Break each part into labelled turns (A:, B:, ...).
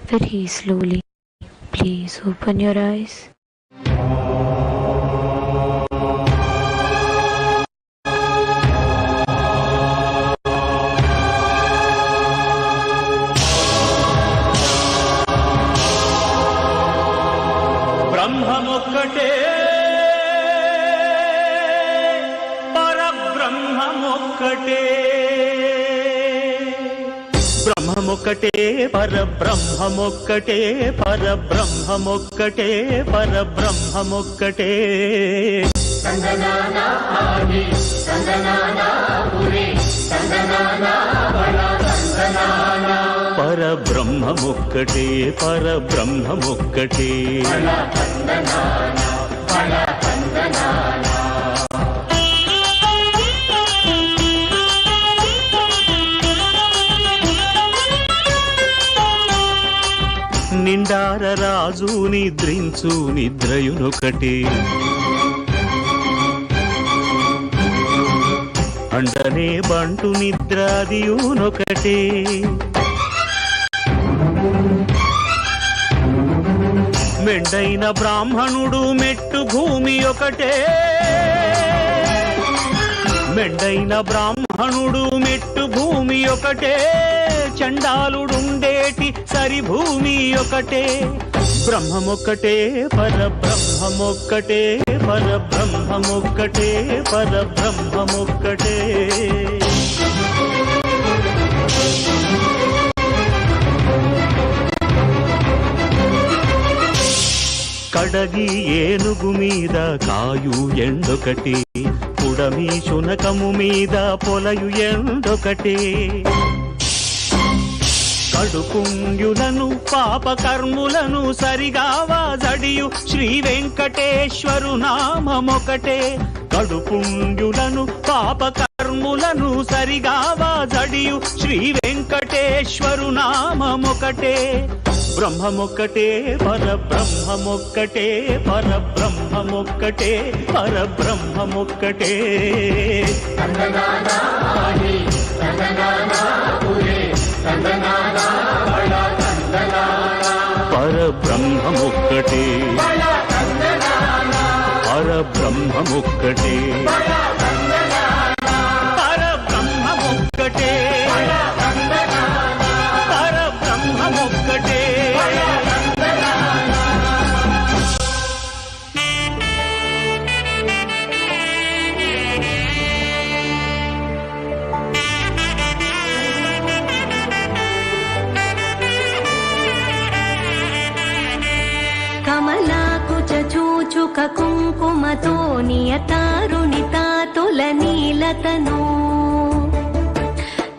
A: very slowly. Please open your eyes.
B: బ్రహ్మమొక్కటే పరబ్రహ్మమొక్కటే బ్రహ్మమొక్కటే పరబ్రహ్మమొక్కటే పరబ్రహ్మమొక్కటే పరబ్రహ్మమొక్కటే
C: సందనానా ఆది సందనానా పురి సందనానా బల సందనానా
B: పరబ్రహ్మమొక్కటే పరబ్రహ్మమొక్కటే
C: బల సందనానా బల సందనానా
B: నిండార రాజు నిద్రించు నిద్రయునొకటే అండనే బంటు నిద్రాదియునొకటే మెండైన బ్రాహ్మణుడు మెట్టు భూమి ఒకటే మెండైన బ్రాహ్మణుడు మెట్టు భూమి ఒకటే చండాలుడుండేటి సరి భూమి ఒకటే బ్రహ్మమొక్కటే పరబ్రహ్మమొక్కటే పరబ్రహ్మమొక్కటే పరబ్రహ్మమొక్కటే కడగి ఏనుగు మీద కాయు ఎండొకటి పుడమి శునకము మీద పొలయు ఎండొకటి కడుపుంగులను పాపకర్ములను సరిగావా జడియు శ్రీ వెంకటేశ్వరు నామమొకటే కడుపుంగులను పాపకర్ములను సరిగావా జడియు శ్రీ వెంకటేశ్వరు నామమొకటే బ్రహ్మమొక్కటే పరబ్రహ్మమొక్కటే పరబ్రహ్మమొక్కటే పరబ్రహ్మమొక్కటే
C: సందనానా ఆది సందనానా పురి సందనానా బల సందనానా
B: పరబ్రహ్మమొక్కటే
C: బల సందనానా
B: పరబ్రహ్మమొక్కటే
C: బల సందనానా
B: పరబ్రహ్మమొక్కటే
C: బల సందనానా
B: పరబ్రహ్మమొక్కటే
C: బల సందనానా
A: కమలాకుచ చూచుక కుంకుమతో నియతారుణితాతుల నీలతను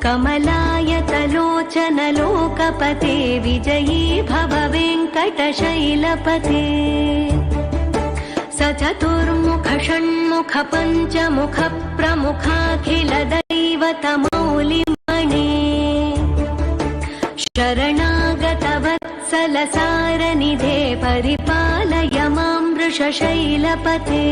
A: కమలాయతలోచనలోకపతే విజయీ భవ వెంకటశైలపతే సచతుర్ముఖ షణ్ముఖ పంచముఖ ప్రముఖాఖిల దైవతమౌలిమణే శరణాగత వత్సల సారనిధే పరిపాలయ మాం వృషశైలపతే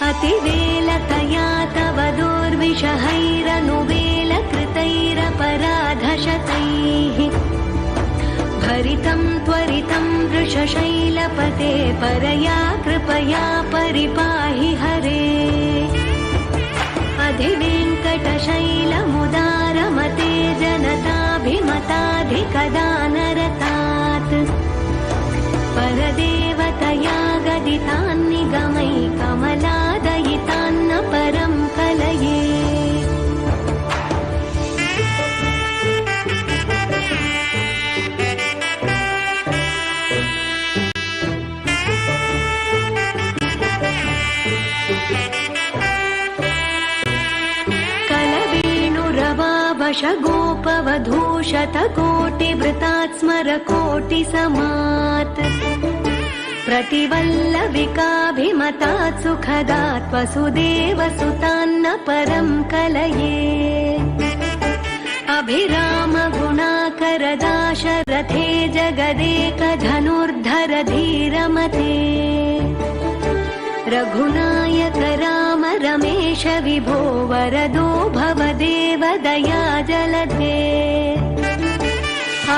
A: అతివేలతయా తవ दुर्विषहैरनुवेलकृतैरपराधशतैः भरितं त्वरितं वृषशैलपते परया कृपया परिपाहि हरे अधिवेङ्कटशैलमुदारमते जनताभिमताधिकदानरतात् परदेवतया गदितान्निगमै कमलादयितान्न परं कलये कलवेणुरवावशगोपवधूशतकोटिवृतात् स्मरकोटिसमात् प्रतिवल्लविकाभिमतात् सुखदात् वसुदेवसुतान्न परं कलये अभिरामगुणाकरदाशरथे जगदेकधनुर्धर धीरमते रघुनायक राम रमेश विभो वरदो भवदेव दया जलधे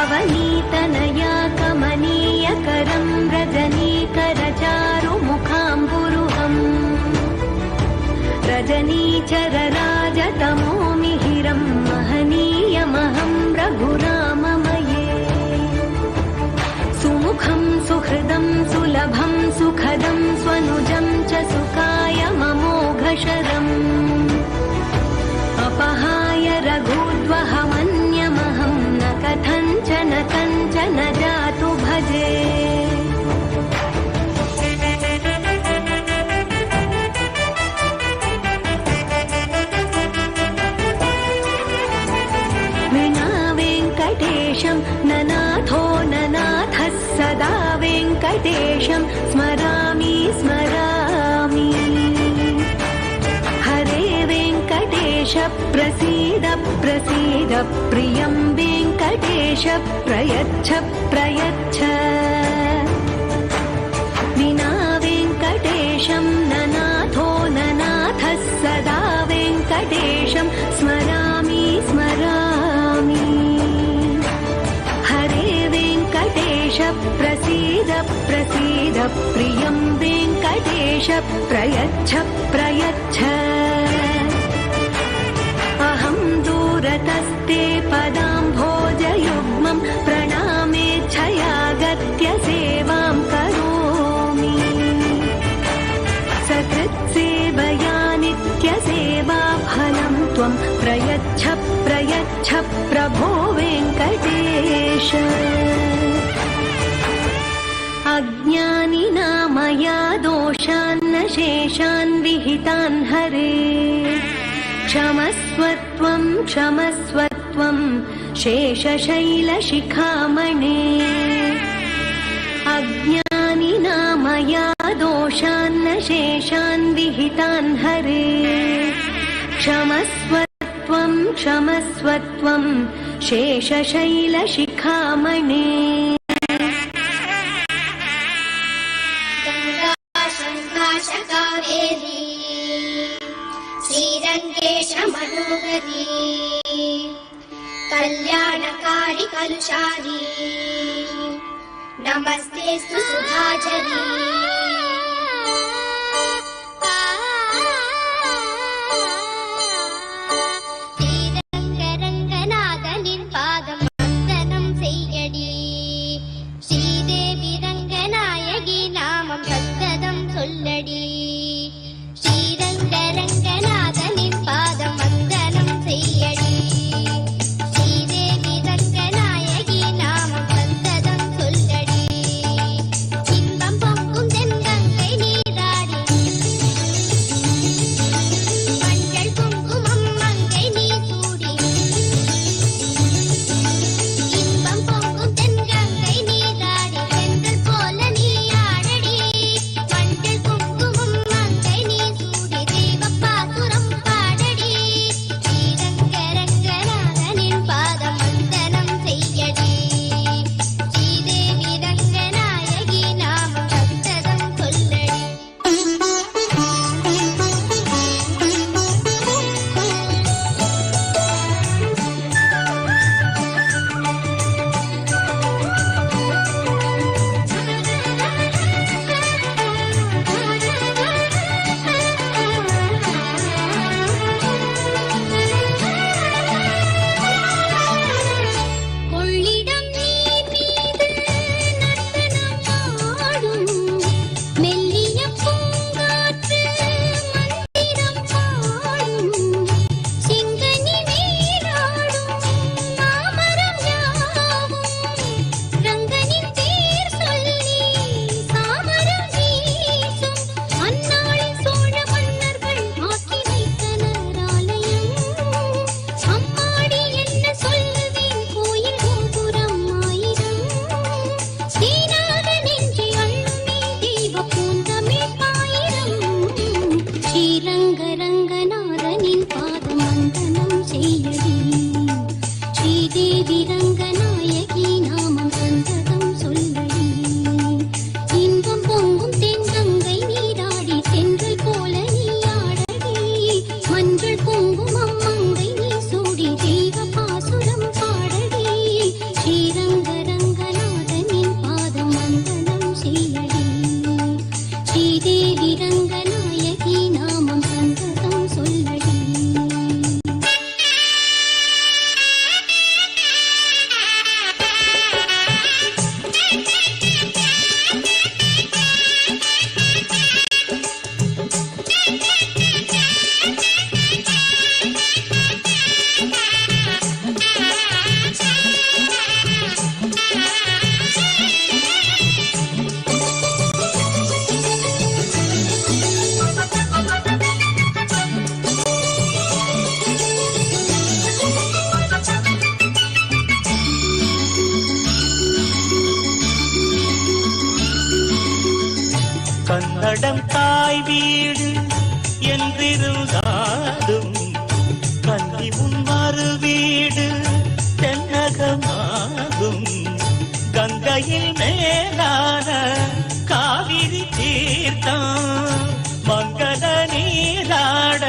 D: अवनीतनया कमनीयकरं रजनीकरचारुमुखाम्बुरुहम् रजनीचरराजतमो मिहिरं महनीयमहं रघुराममये सुमुखं सुहृदं सुलभं सुखदं स्वनुजं च सुखाय ममोघशरम् अपहाय रघुद्वहमन्यमहं न कथञ्चन कञ्चन जातु भजे विना वेङ्कटेशं ननाथो ननाथः सदा वेङ्कटेशं स्मरामि स्मरामि हरे वेङ्कटेश प्रसीद प्रसीद प्रियं वेङ्कटेश प्रयच्छ प्रयच्छ विना वेङ्कटेशं ननाथो ननाथः सदा वेङ्कटेशं स्मरामि स्मरामि हरे वेङ्कटेश प्रसीद प्रसीद प्रियं वेङ्कटेश प्रयच्छ प्रयच्छ अहं दूरतस्ते पदाम्भोजयुग्मं प्रणामेच्छयागत्य सेवां करोमि सकृत्सेवया नित्यसेवाफलं त्वं प्रयच्छ प्रयच्छ प्रभो वेङ्कटेश अज्ञानिना मया दोषान्न शेषान् विहितान् हरे क्षमस्वत्वं क्षमस्वत्वं शेषशैलशिखामणे अज्ञानिना मया दोषान्न शेषान् विहितान् हरे क्षमस्वत्वं क्षमस्वत्वं शेषशैलशिखामणे
E: श्रीरङ्गेशमनोहरी कल्याणकारि कलुषारी नमस्तेस्तु सुधाचरी श्रीरङ्गरङ्गनाथनिन् पादं वन्दनं सेयडी श्रीदेवी रङ्गनायकि नामं सन्ततं सोल्लडी श्रीरङ्गरङ्गनाथनिन् पादं वन्दनं सेयडी श्रीदेवी रङ्गनायकि नामं सन्ततं सोल्लडी इன்பம் பொங்கும் தென்கங்கை
B: படம் தாய் வீடு என்றிருந்தாலும் கல்வி உன் மறு வீடு தென்னகமாகும். கங்கையில் மேலான காவிரி தீர்த்தம் மங்கள நீராட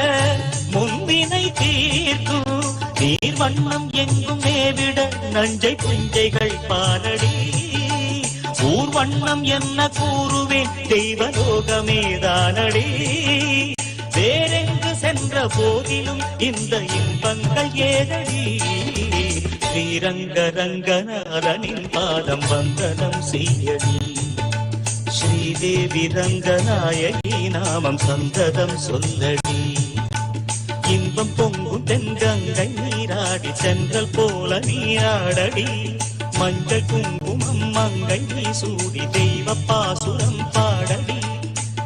B: முன்பினை தீர்க்கும். நீர் வண்ணம் எங்கும் மேவிட நஞ்சை புஞ்சைகள் பாரடி. ஊர் வண்ணம் என்ன கூறுவேன் தெய்வலோகமேதானடி. வேறெங்கு சென்ற போதிலும் இந்த இன்பங்கள் ஏதடி. ஸ்ரீரங்க ரங்கநாதனின் பாதம் வந்தனம் செய்யடி. ஸ்ரீதேவி ரங்கநாயகி நாமம் சந்ததம் சொல்லடி. இன்பம் பொங்கும் தென்கங்கை நீராடி சென்றல் போல நீராடடி. மஞ்சள் குங்குமம் மங்கை நீ சூடி தெய்வ பாசுரம் பாடடி.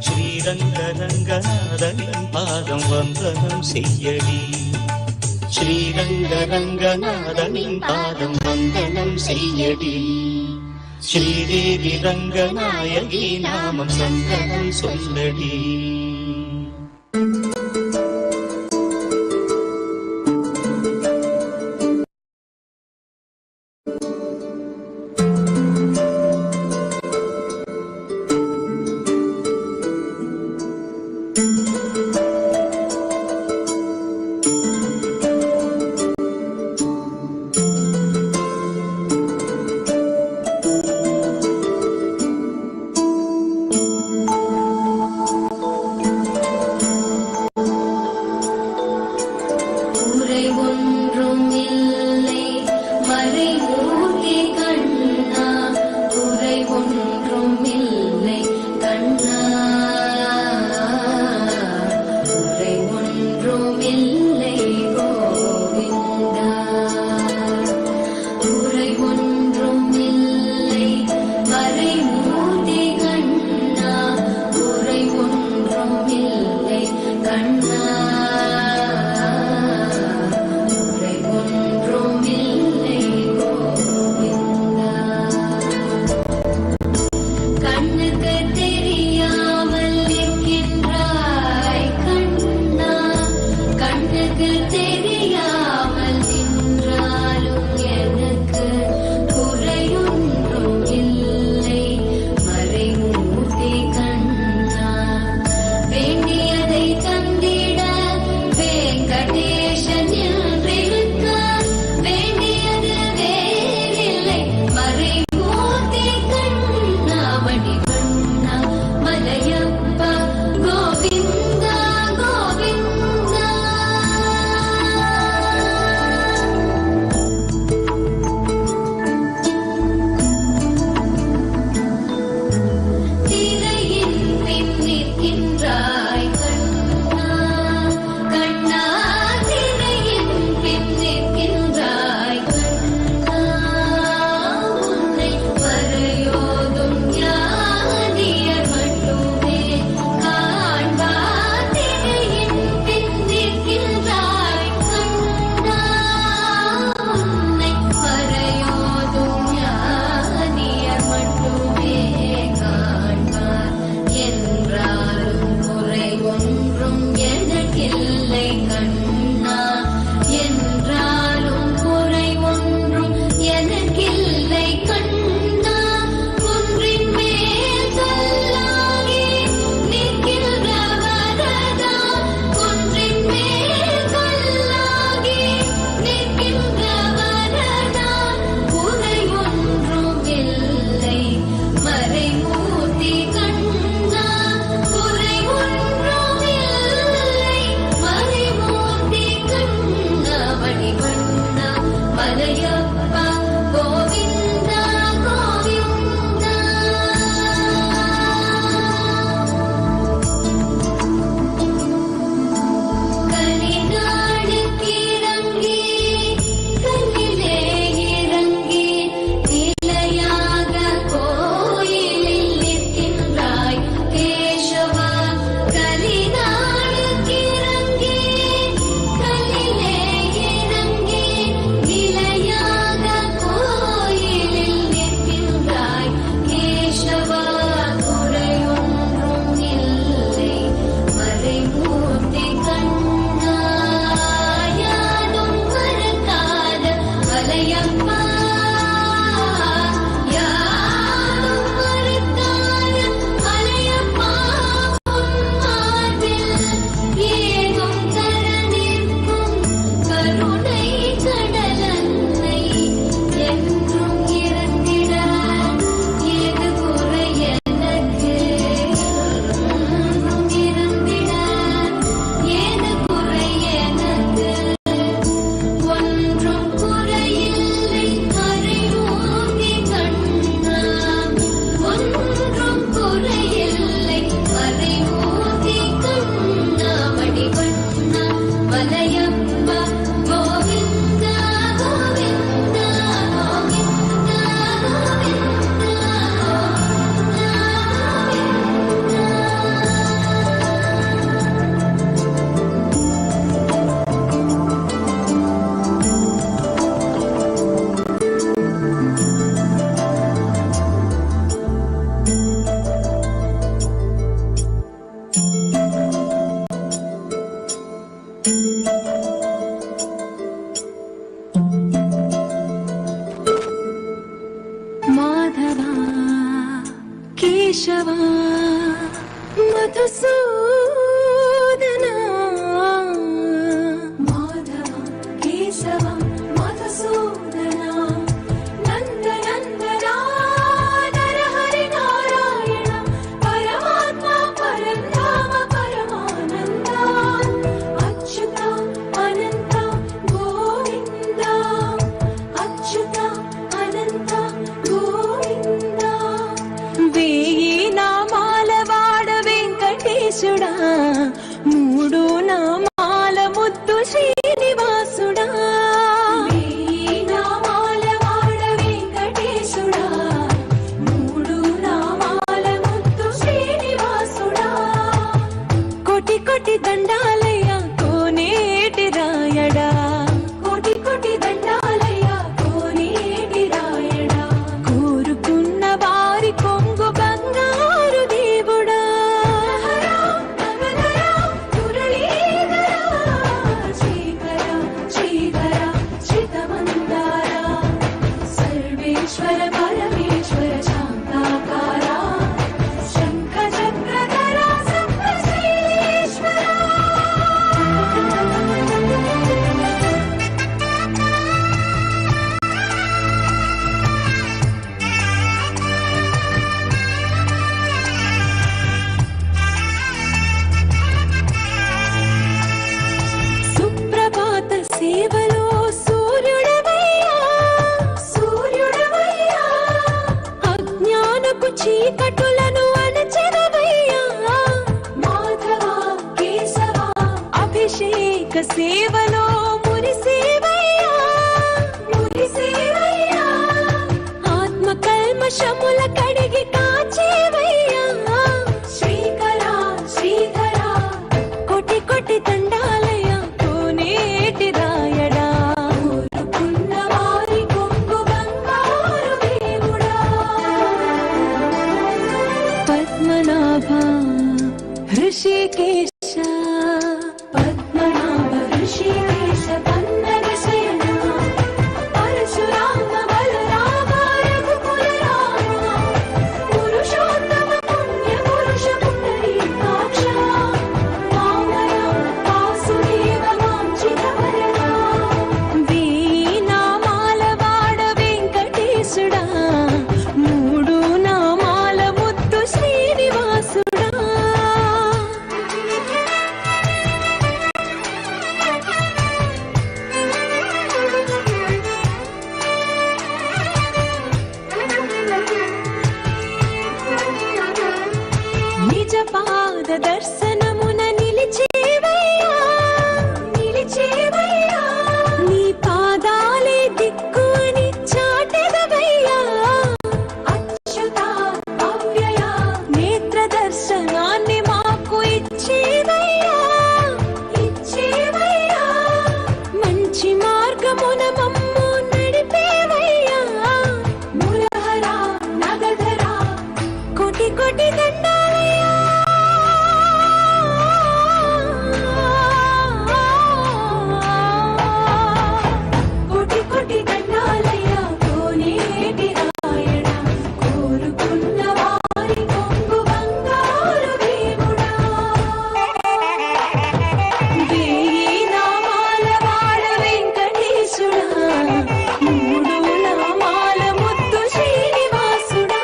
B: ஸ்ரீரங்க ரங்கநாதனின் பாதம் வந்தனம் செய்யடி. ஸ்ரீரங்க ரங்கநாதனின் பாதம் வந்தனம் செய்யடி. ஸ்ரீதேவி ரங்கநாயகி நாமம் சந்தனம் சொல்லடி.
D: మాధవా కేశవా మధుసూదనా మాధవా కేశవా మధుసూదనా నందనందనా నరహరి నారాయణ పరమాత్మ పరంధామ పరమానంద అచ్యుత అనంత గోవింద అచ్యుత అనంత గోవింద వేయి నామాల వాడ వెంకటేశుడా మూడు నామాల ముద్దు శ్రీనివాసుడా వేయి నామాల వాడ వెంకటేశుడా మూడు నామాల ముద్దు శ్రీనివాసుడా కోటి కోటి దండాలయ్య కోనేటి రాయడా కోటి కోటి దండాలయ్య కోనేటి రాయడా కోరుకున్న వారి కొంగు బంగారు దేవుడా శ్రీకర శ్రీధర శ్రితమందార సర్వేశ్వర పరమేశ్వర శాంతాకార శంఖ చక్రధర సప్తశ్రీశ్వర సుప్రభాత సేవలో సూర్యుడవయ్యా సూర్యుడవయ్యా అజ్ఞానపు చీకటులను అణచెదవయ్యా మాధవా కేశవా అభిషేక సేవలో మురిసేవయ్యా మురిసేవయ్యా ఆత్మ కల్మషముల కడిగి కాచేవయ్యా శ్రీకర శ్రీధర కోటి కోటి దండాలయ కోనేటి రాయడా కోరుకున్న వారి కొంగు బంగారు దేవుడా పద్మనాభ హృషికేశ పద్మనాభ హృషికేశ కన్నడ శయన పరశురామ బలరామ రఘుకుల రామ పురుషోత్తమ పుణ్య పురుష పుండరీకాక్ష వామన వాసుదేవ వాంఛిత వరద వేయి నామాల వాడ వెంకటేశుడా మూడు నామాల ముద్దు శ్రీనివాసుడా నిజ పాద దర్శనమున నిలిచేవయ్యా నిలిచేవయ్యా నీ పాదాలే దిక్కు అని చాటెదవయ్యా అచ్యుత అవ్యయ నేత్ర దర్శనాన్ని మాకు ఇచ్చేవయ్యా ఇచ్చేవయ్యా మంచి మార్గమున మమ్ము నడిపేవయ్యా మురహర నగధర కోటి కోటి దండాలయ్యా కోటి కోటి దండాలయ్యా కోనేటి రాయడా కోరుకున్న వారి కొంగు బంగారు దేవుడా వేయి నామాల వాడ వెంకటేశుడా మూడు నామాల ముద్దు శ్రీనివాసుడా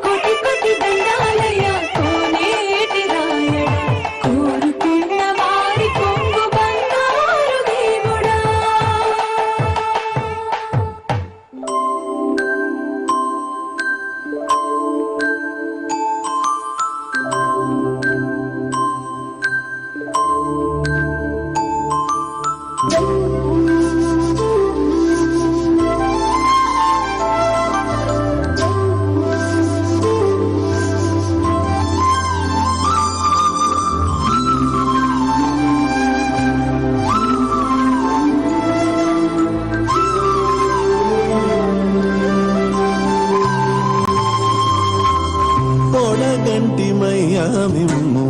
D: కోటి కోటి దండాలయ్యా కోనేటి రాయడా కోరుకున్న వారి కొంగు బంగారు దేవుడా
F: పొడగంటిమయ్యా మిమ్ము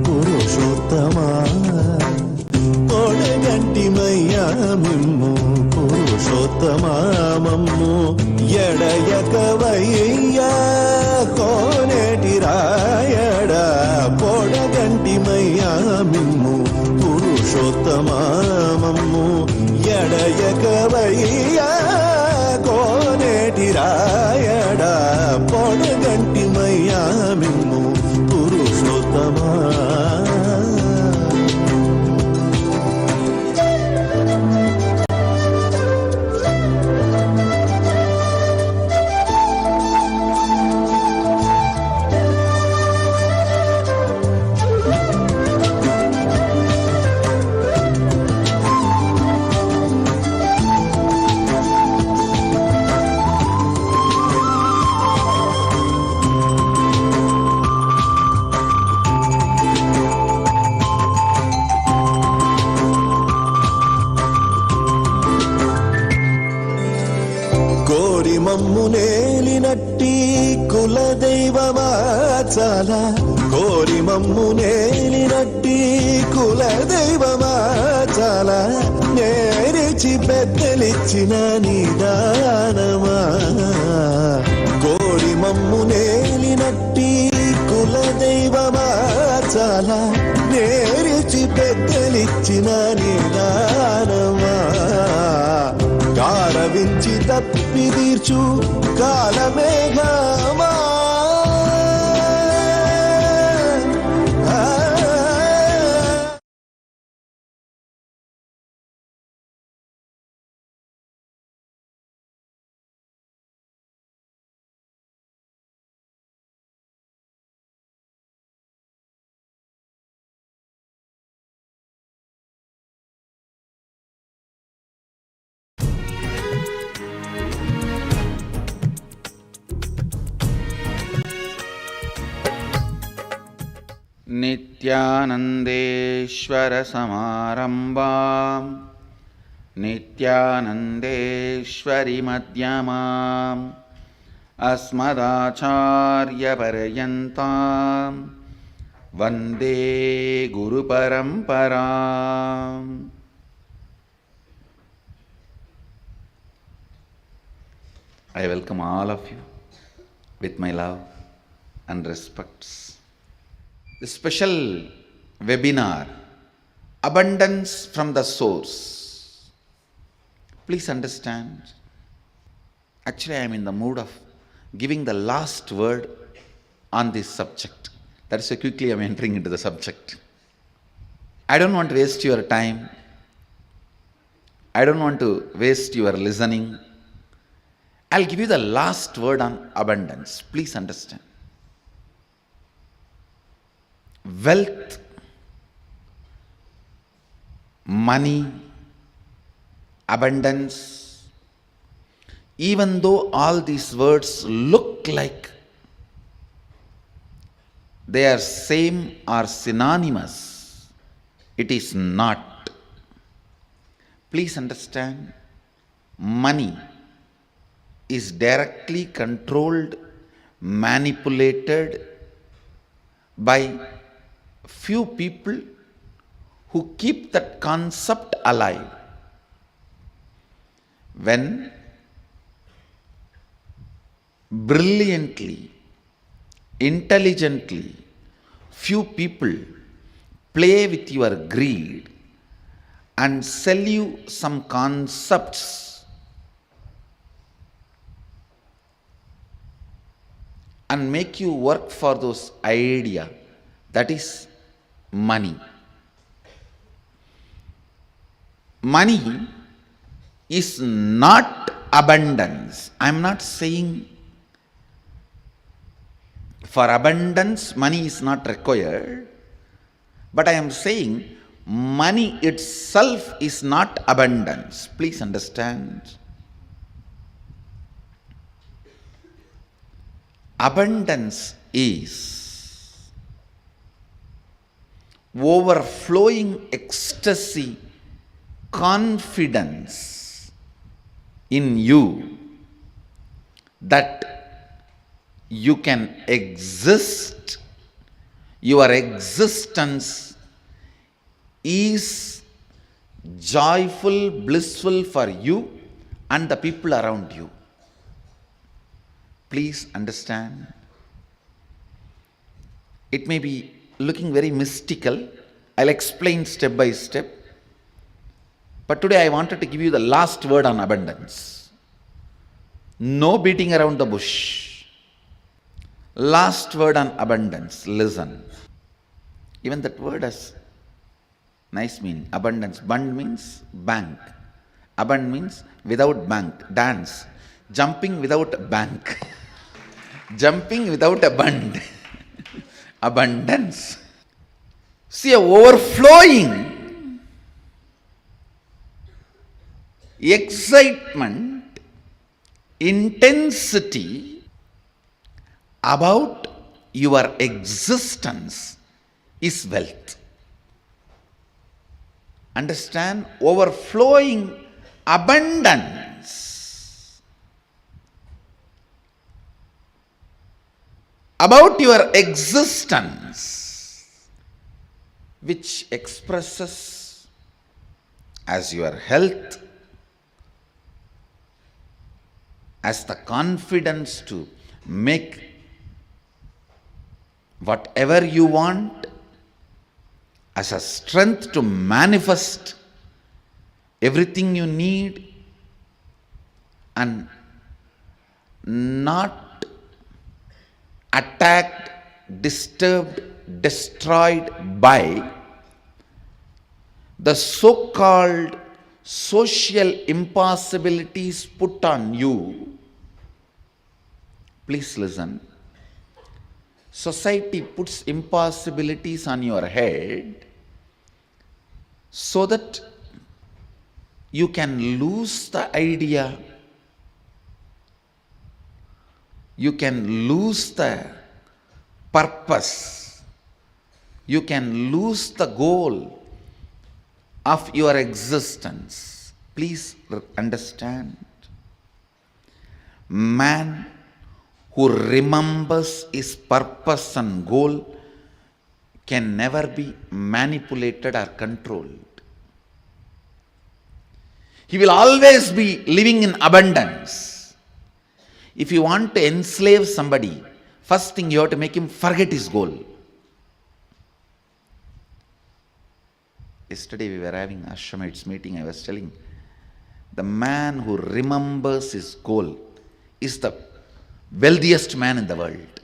F: పురుషోత్తమా పొడగంటిమయ్యా మిమ్ము పురుషోత్తమా మమ్ము ఎడయకవయ్య కోనేటి రాయడ పొడగంటిమయ్యా మిమ్ము పురుషోత్తమమ్ము ఎడయకవయ్య కోనేటి రాయడ పొడగంటిమయ్యా మిమ్ము పురుషోత్తమా. మమ్ము నేలినట్టి కులదైవమా చాలా కోరి మమ్ము నేలినట్టి కులదైవమా చాలా నేరిచి పెద్దలిచ్చిన నిదానమా కోరి మమ్ము నేలినట్టి కులదైవమా చాలా నేరిచి పెద్దలిచ్చిన నిదానమా కారవించి తప్పి తీర్చు కాలమేఘమా
G: నిత్యానందేశ్వర సమారంభాం నిత్యానందేశ్వరి మధ్యమాం అస్మదాచార్య పర్యంతాం వందే గురు పరంపరాం. I welcome all of you with my love and respects. The special webinar, Abundance from the Source. Please understand, actually I am in the mood of giving the last word on this subject. That's why quickly I am entering into the subject. I don't want to waste your time. I don't want to waste your listening. I'll give you the last word on abundance. Please understand. Wealth, money, abundance, even though all these words look like they are same or synonymous, it is not. Please understand, money is directly controlled, manipulated by few people who keep that concept alive. When brilliantly, intelligently, few people play with your greed and sell you some concepts and make you work for those idea, that is money. Money is not abundance. I am not saying for abundance money is not required, but I am saying money itself is not abundance. Please understand. Abundance is overflowing ecstasy, confidence in you that you can exist, your existence is joyful, blissful for you and the people around you. Please understand. It may be looking very mystical. I'll explain step by step. But today I wanted to give you the last word on abundance. No beating around the bush. Last word on abundance. Listen. Even that word has nice meaning. Abundance. Bund means bank. Abund means without bank. Dance. Jumping without a bank. Jumping without a bund. Abundance. See, a overflowing excitement, intensity about your existence is wealth. Understand? Overflowing abundance about your existence, which expresses as your health, as the confidence to make whatever you want, as a strength to manifest everything you need, and not attacked, disturbed, destroyed by the so-called social impossibilities put on you. Please listen. Society puts impossibilities on your head so that you can lose the idea, you can lose the purpose, you can lose the goal of your existence. Please understand. Man who remembers his purpose and goal can never be manipulated or controlled. He will always be living in abundance. If you want to enslave somebody, first thing you have to make him forget his goal. Yesterday we were having Ashramites meeting. I was telling, the man who remembers his goal is the wealthiest man in the world.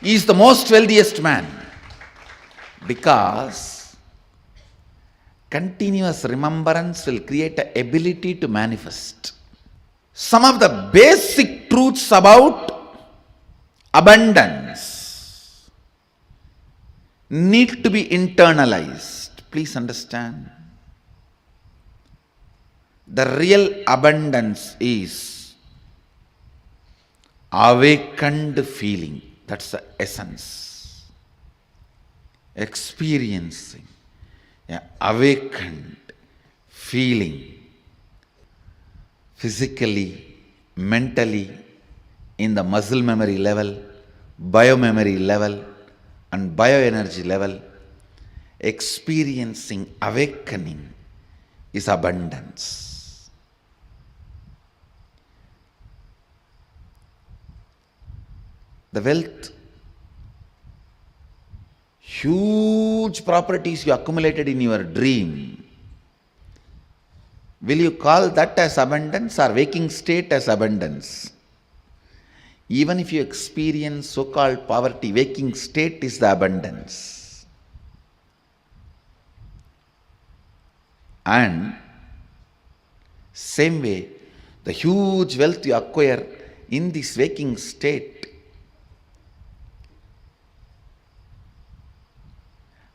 G: He is the most wealthiest man because continuous remembrance will create an ability to manifest. Some of the basic truths about abundance need to be internalized. Please understand. The real abundance is awakened feeling. That's the essence. Experiencing awakened feeling physically, mentally, in the muscle memory level, biomemory level, and bioenergy level. Experiencing awakening is abundance. The wealth, huge properties you accumulated in your dream, will you call that as abundance or waking state as abundance? Even if you experience so-called poverty, waking state is the abundance. And same way, the huge wealth you acquire in this waking state,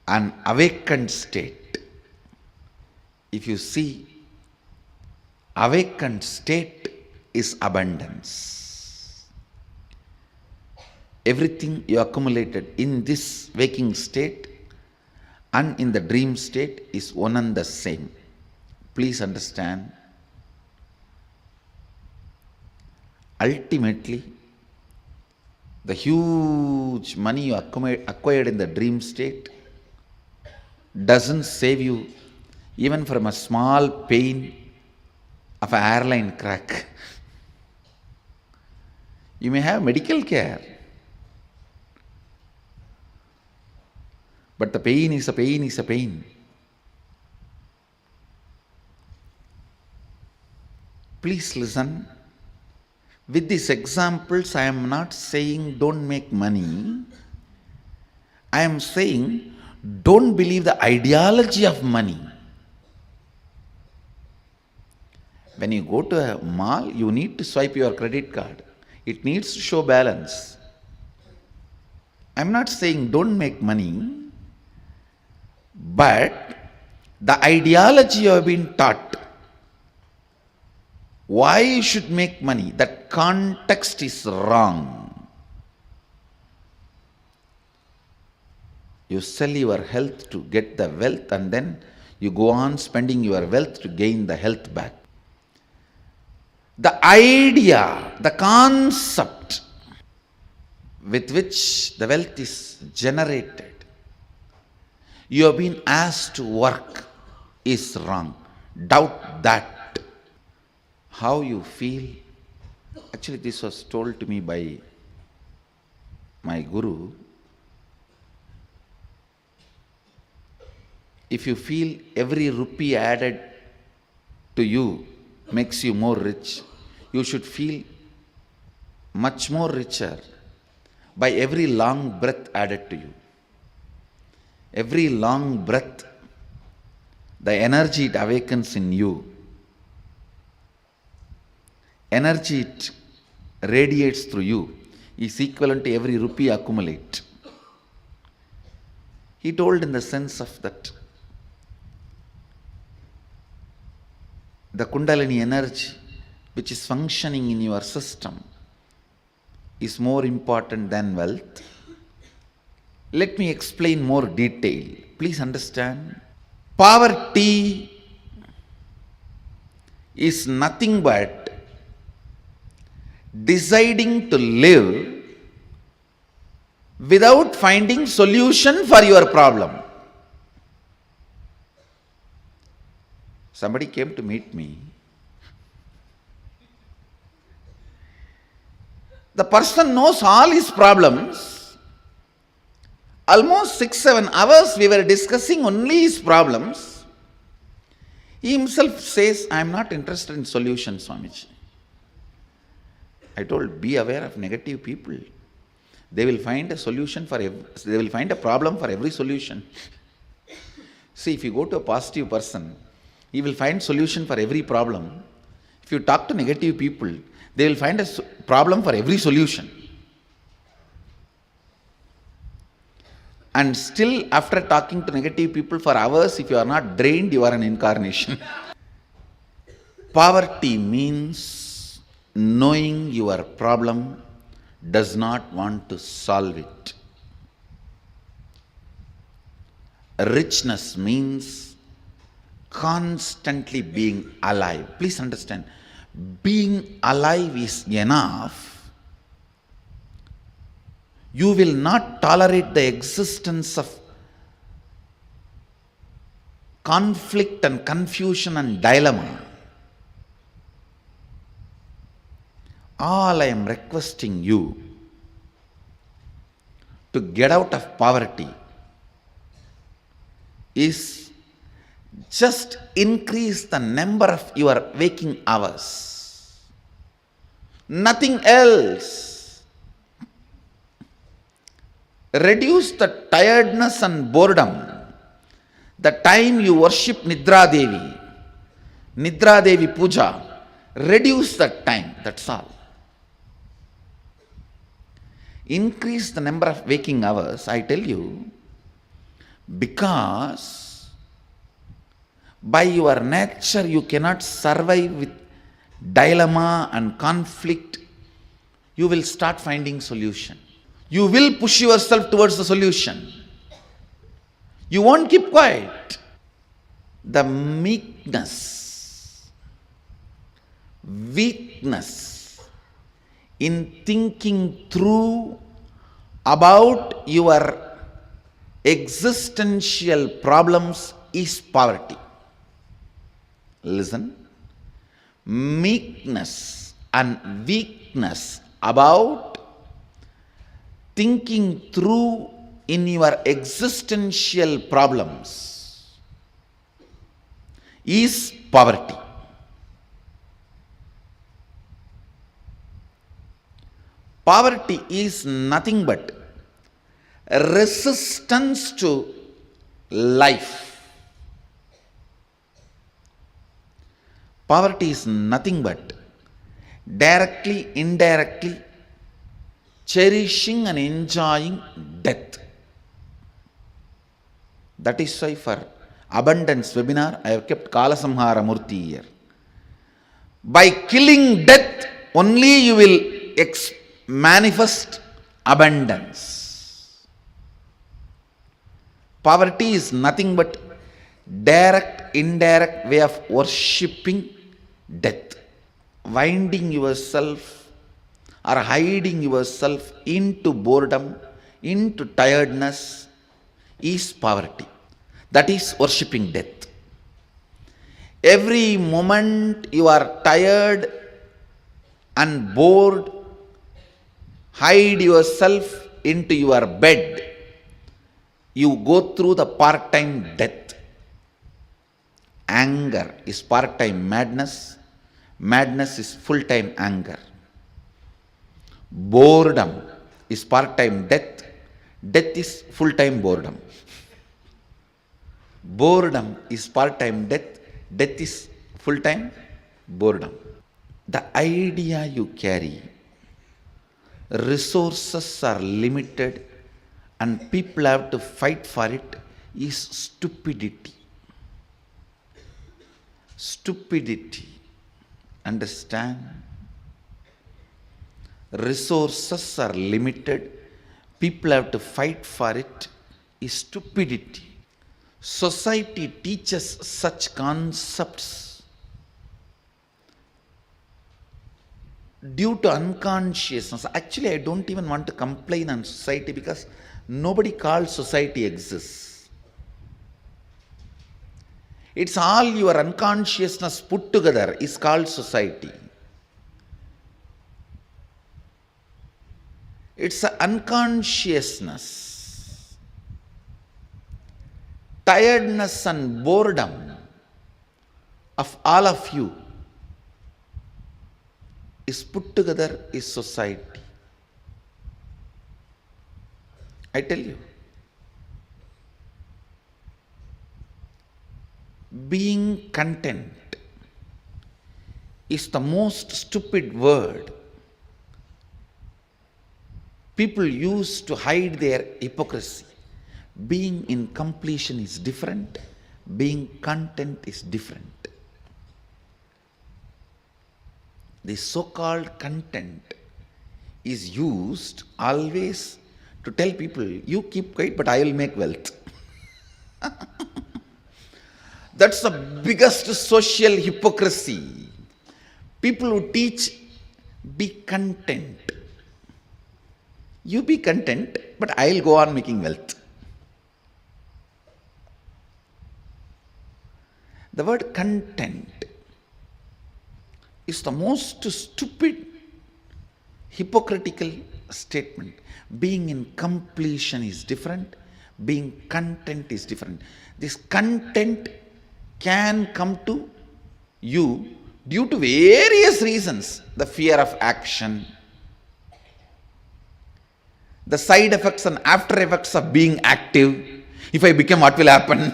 G: an awakened state. If you see, awakened state is abundance. Everything you accumulated in this waking state and in the dream state is one and the same. Please understand. Ultimately, the huge money you acquired in the dream state doesn't save you even from a small pain of an airline crack. You may have medical care, but the pain is a pain is a pain. Please listen. With these examples, I am not saying don't make money. I am saying don't believe the ideology of money. When you go to a mall, you need to swipe your credit card. It needs to show balance. I'm not saying don't make money, but the ideology you have been taught, why you should make money, that context is wrong. You sell your health to get the wealth, and then you go on spending your wealth to gain the health back. The idea, the concept with which the wealth is generated, you have been asked to work, is wrong. Doubt that. How you feel? Actually, this was told to me by my guru. If you feel every rupee added to you makes you more rich, you should feel much more richer by every long breath added to you. Every long breath, the energy it awakens in you, energy it radiates through you, is equivalent to every rupee accumulate. He told in the sense of that the Kundalini energy which is functioning in your system is more important than wealth. Let me explain more detail. Please understand. Poverty is nothing but deciding to live without finding solution for your problem. Somebody came to meet me. The person knows all his problems. Almost 6-7 hours we were discussing only his problems. He himself says, I am not interested in solutions, Swamiji. I told, be aware of negative people. They will find a solution for they will find a problem for every solution. See, if you go to a positive person, he will find solution for every problem. If you talk to negative people, they will find a problem for every solution. And still, after talking to negative people for hours, if you are not drained, you are an incarnation. Poverty means knowing your problem, does not want to solve it. Richness means constantly being alive. Please understand, being alive is enough. You will not tolerate the existence of conflict and confusion and dilemma. All I am requesting you to get out of poverty is just increase the number of your waking hours. Nothing else. Reduce the tiredness and boredom. The time you worship Nidra Devi Puja, reduce that time, that's all. Increase the number of waking hours, I tell you, because by your nature you cannot survive with dilemma and conflict. You will start finding solution. You will push yourself towards the solution. You won't keep quiet. The meekness, weakness in thinking through about your existential problems is poverty. Listen, meekness and weakness about thinking through in your existential problems is poverty. Poverty is nothing but resistance to life. Poverty is nothing but directly, indirectly cherishing and enjoying death. That is why for abundance webinar, I have kept Kalasamhara Murti here. By killing death, only you will manifest abundance. Poverty is nothing but direct, indirect way of worshipping death. Winding yourself or hiding yourself into boredom, into tiredness is poverty. That is worshipping death. Every moment you are tired and bored, hide yourself into your bed. You go through the part-time death. Anger is part-time madness. Madness is full-time anger. Boredom is part-time death. Death is full-time boredom. Boredom is part-time death. Death is full-time boredom. The idea you carry, resources are limited and people have to fight for it, is stupidity. Stupidity. Understand? Resources are limited, people have to fight for it, is stupidity. Society teaches such concepts due to unconsciousness. Actually, I don't even want to complain on society because nobody calls society exists. It's all your unconsciousness put together is called society. It's an unconsciousness. Tiredness and boredom of all of you is put together is society. I tell you, being content is the most stupid word people use to hide their hypocrisy. Being in completion is different. Being content is different. The so-called content is used always to tell people, you keep quiet, but I will make wealth. That's the biggest social hypocrisy. People who teach, be content. You be content, but I will go on making wealth. The word content is the most stupid, hypocritical statement. Being in completion is different. Being content is different. This content can come to you due to various reasons. The fear of action, the side effects and after effects of being active. If I become, what will happen?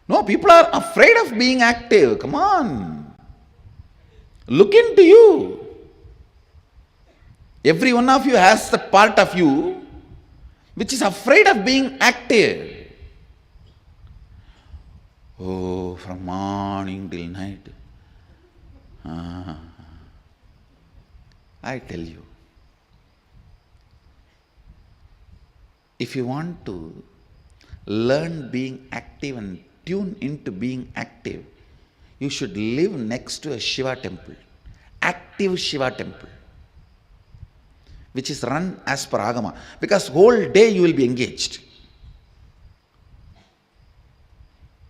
G: No, people are afraid of being active. Come on. Look into you. Every one of you has the part of you which is afraid of being active. Oh, from morning till night. I tell you, if you want to learn being active and tune into being active, you should live next to a Shiva temple, active Shiva temple, which is run as per Agama, because whole day you will be engaged.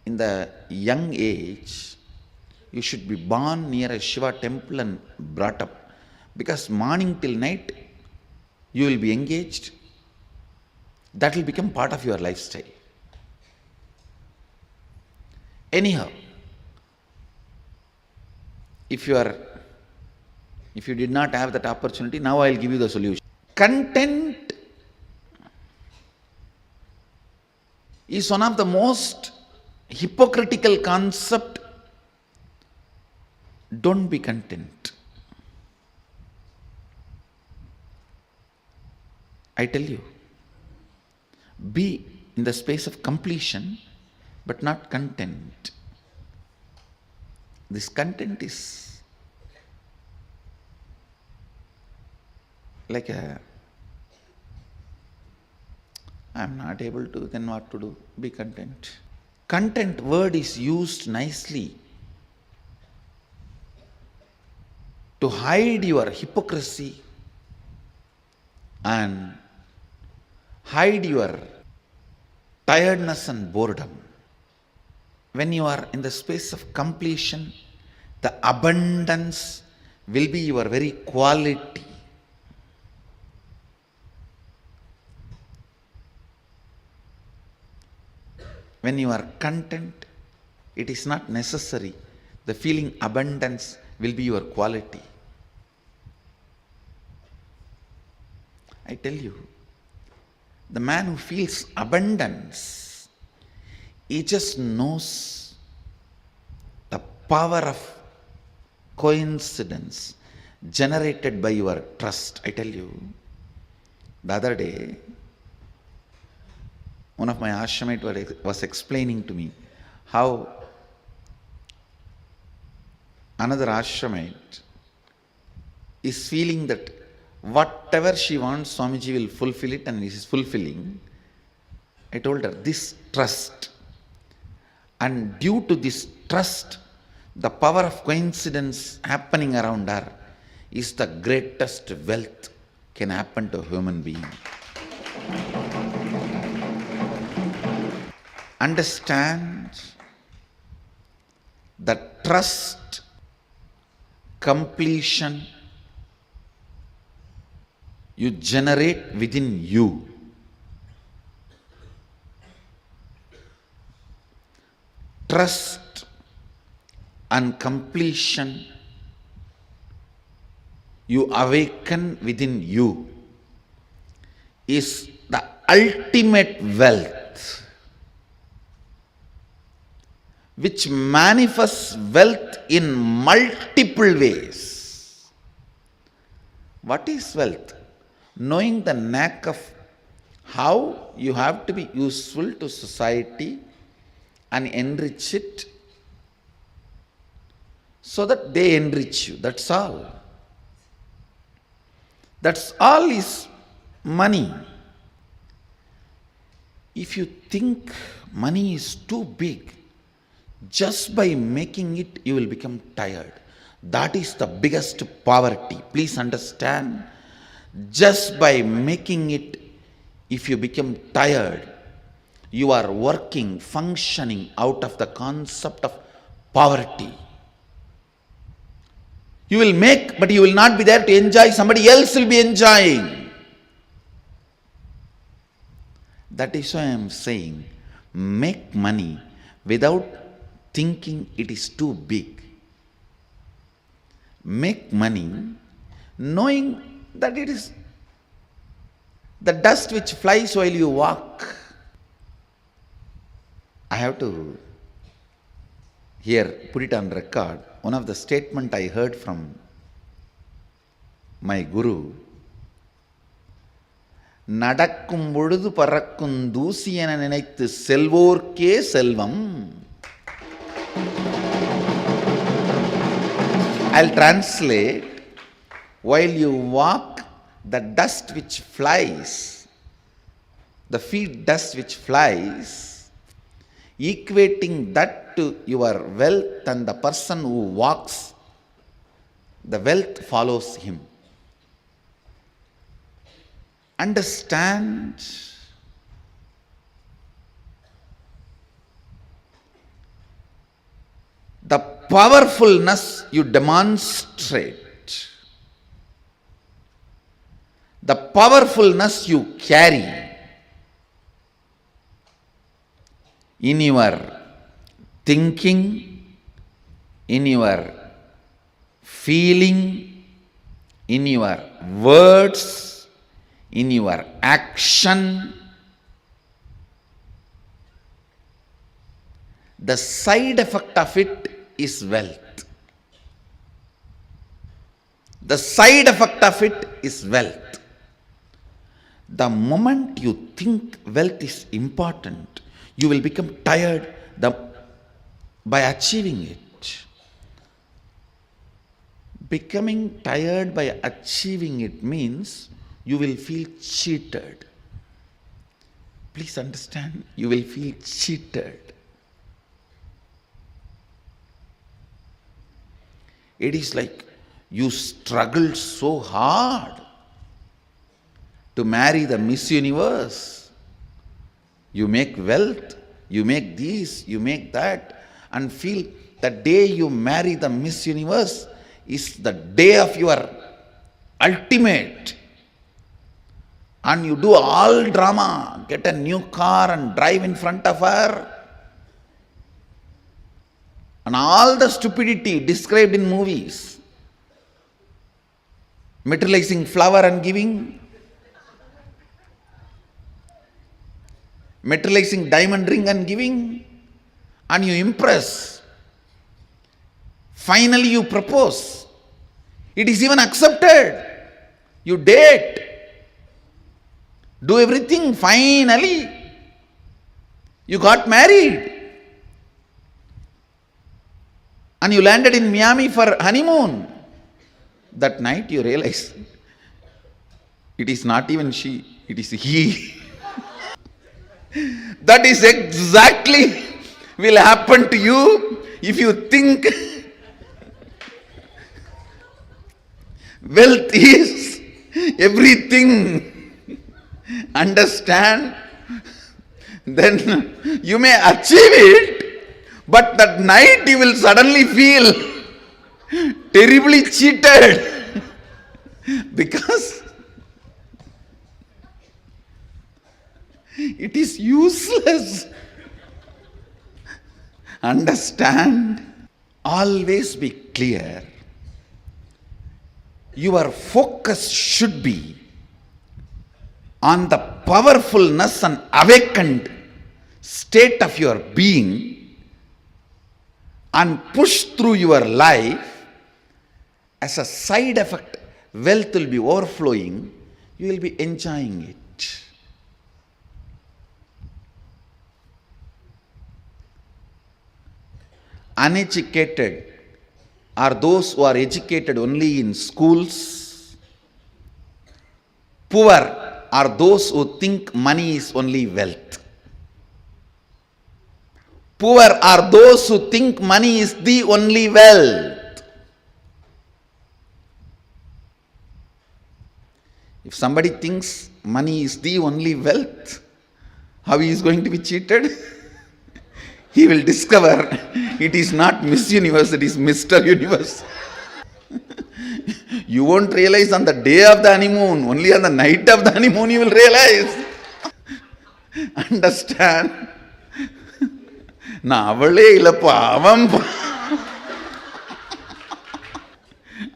G: In the young age, you should be born near a Shiva temple and brought up. Because morning till night, you will be engaged. That will become part of your lifestyle. Anyhow, if you did not have that opportunity, now I will give you the solution. Content is one of the most hypocritical concept. Don't be content. I tell you, be in the space of completion, but not content. This content is like I'm not able to, then what to do? Be content. Content word is used nicely to hide your hypocrisy and hide your tiredness and boredom. When you are in the space of completion, the abundance will be your very quality. When you are content, it is not necessary. The feeling abundance will be your quality. I tell you, the man who feels abundance, he just knows the power of coincidence generated by your trust. I tell you, the other day, one of my ashramites was explaining to me how another ashramite is feeling that whatever she wants, Swamiji will fulfill it, and he is fulfilling. I told her, this trust, and due to this trust, the power of coincidence happening around her is the greatest wealth can happen to a human being. Understand that trust, completion, you generate within you. Trust and completion you awaken within you is the ultimate wealth, which manifests wealth in multiple ways. What is wealth? Knowing the knack of how you have to be useful to society and enrich it so that they enrich you. That's all. That's all is money. If you think money is too big, just by making it, you will become tired. That is the biggest poverty. Please understand. Just by making it, if you become tired, you are working, functioning out of the concept of poverty. You will make, but you will not be there to enjoy. Somebody else will be enjoying. That is why I am saying, make money without thinking it is too big. Make money knowing that it is the dust which flies while you walk. I have to here put it on record. One of the statement I heard from my guru, நடக்கும் பொழுது பறக்கும் தூசி என நினைத்து செல்வோர்க்கே செல்வம். I'll translate. While you walk, the dust which flies, the feet dust which flies, equating that to your wealth, and the person who walks, the wealth follows him. Understand. The powerfulness you demonstrate, the powerfulness you carry in your thinking, in your feeling, in your words, in your action, the side effect of it is wealth. The side effect of it is wealth. The moment you think wealth is important, you will become tired by achieving it. Becoming tired by achieving it means you will feel cheated. Please understand, you will feel cheated. It is like you struggled so hard to marry the Miss Universe. You make wealth, you make this, you make that, and feel the day you marry the Miss Universe is the day of your ultimate. And you do all drama, get a new car and drive in front of her. And all the stupidity described in movies. Materializing flower and giving. Materializing diamond ring and giving. And you impress. Finally you propose. It is even accepted. You date. Do everything. Finally you got married. And you landed in Miami for honeymoon. That night you realize it is not even she, it is he. That is exactly will happen to you if you think wealth is everything. Understand? Then you may achieve it, but that night you will suddenly feel terribly cheated because it is useless. Understand? Always be clear. Your focus should be on the powerfulness and awakened state of your being, and push through your life. As a side effect, wealth will be overflowing. You will be enjoying it. Uneducated are those who are educated only in schools. Poor are those who think money is only wealth. Poor are those who think money is the only wealth. If somebody thinks money is the only wealth, how he is going to be cheated? He will discover it is not Miss Universe, it is Mr. Universe. You won't realize on the day of the honeymoon, only on the night of the honeymoon you will realize. Understand? I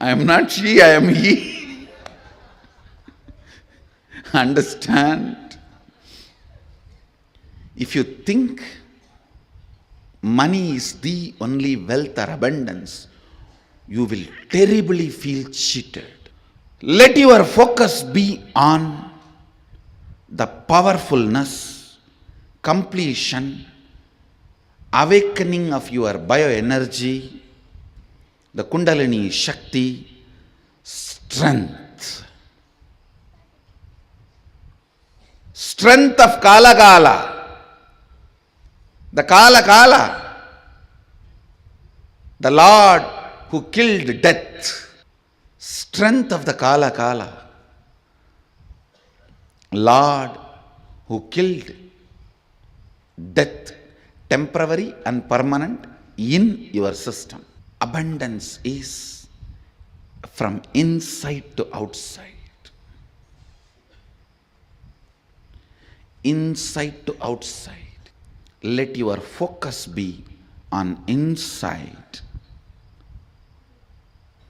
G: am not she, I am he. Understand? If you think money is the only wealth or abundance, you will terribly feel cheated. Let your focus be on the powerfulness, completion, awakening of your bioenergy, the Kundalini Shakti, strength. Strength of Kala Kala, the Kala Kala, the Lord who killed death. Strength of the Kala Kala, Lord who killed death, temporary and permanent, in your system. Abundance is from inside to outside. Inside to outside. Let your focus be on inside.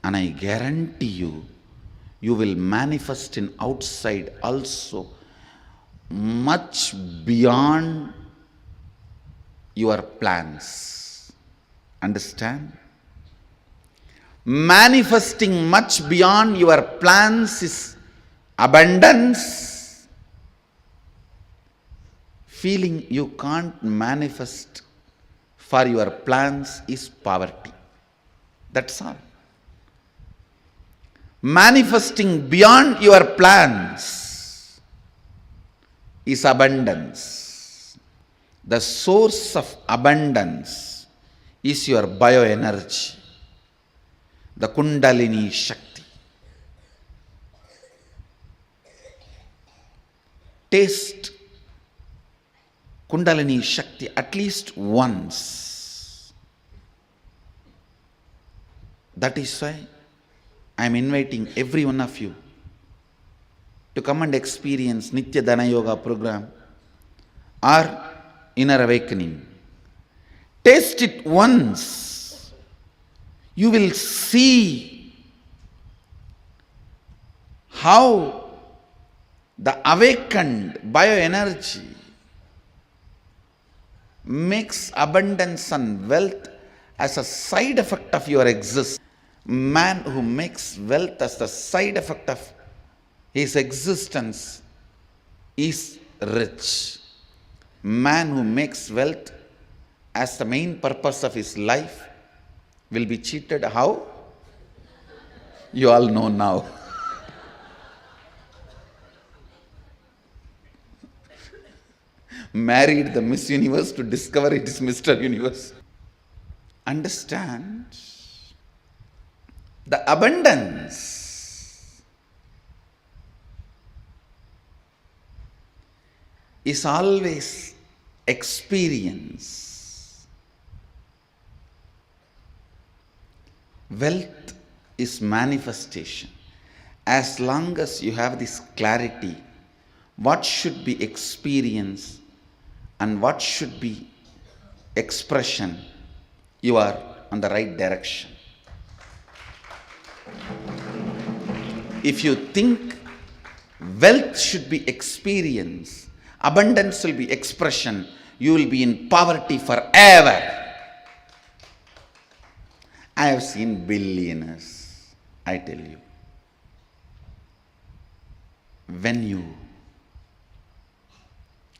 G: And I guarantee you, you will manifest in outside also much beyond your plans. Understand? Manifesting much beyond your plans is abundance. Feeling you can't manifest for your plans is poverty. That's all. Manifesting beyond your plans is abundance. The source of abundance is your bioenergy, the Kundalini Shakti. Taste Kundalini Shakti at least once. That is why I am inviting every one of you to come and experience Nitya Dana Yoga program or Inner Awakening. Taste it once. You will see how the awakened bioenergy makes abundance and wealth as a side effect of your existence. Man who makes wealth as the side effect of his existence is rich. Man who makes wealth as the main purpose of his life will be cheated. How? You all know now. Married the Miss Universe to discover it is Mr. Universe. Understand? The abundance is always experience. Wealth is manifestation. As long as you have this clarity, what should be experience and what should be expression, you are on the right direction. If you think wealth should be experience, abundance will be expression, you will be in poverty forever. I have seen billionaires, I tell you. When you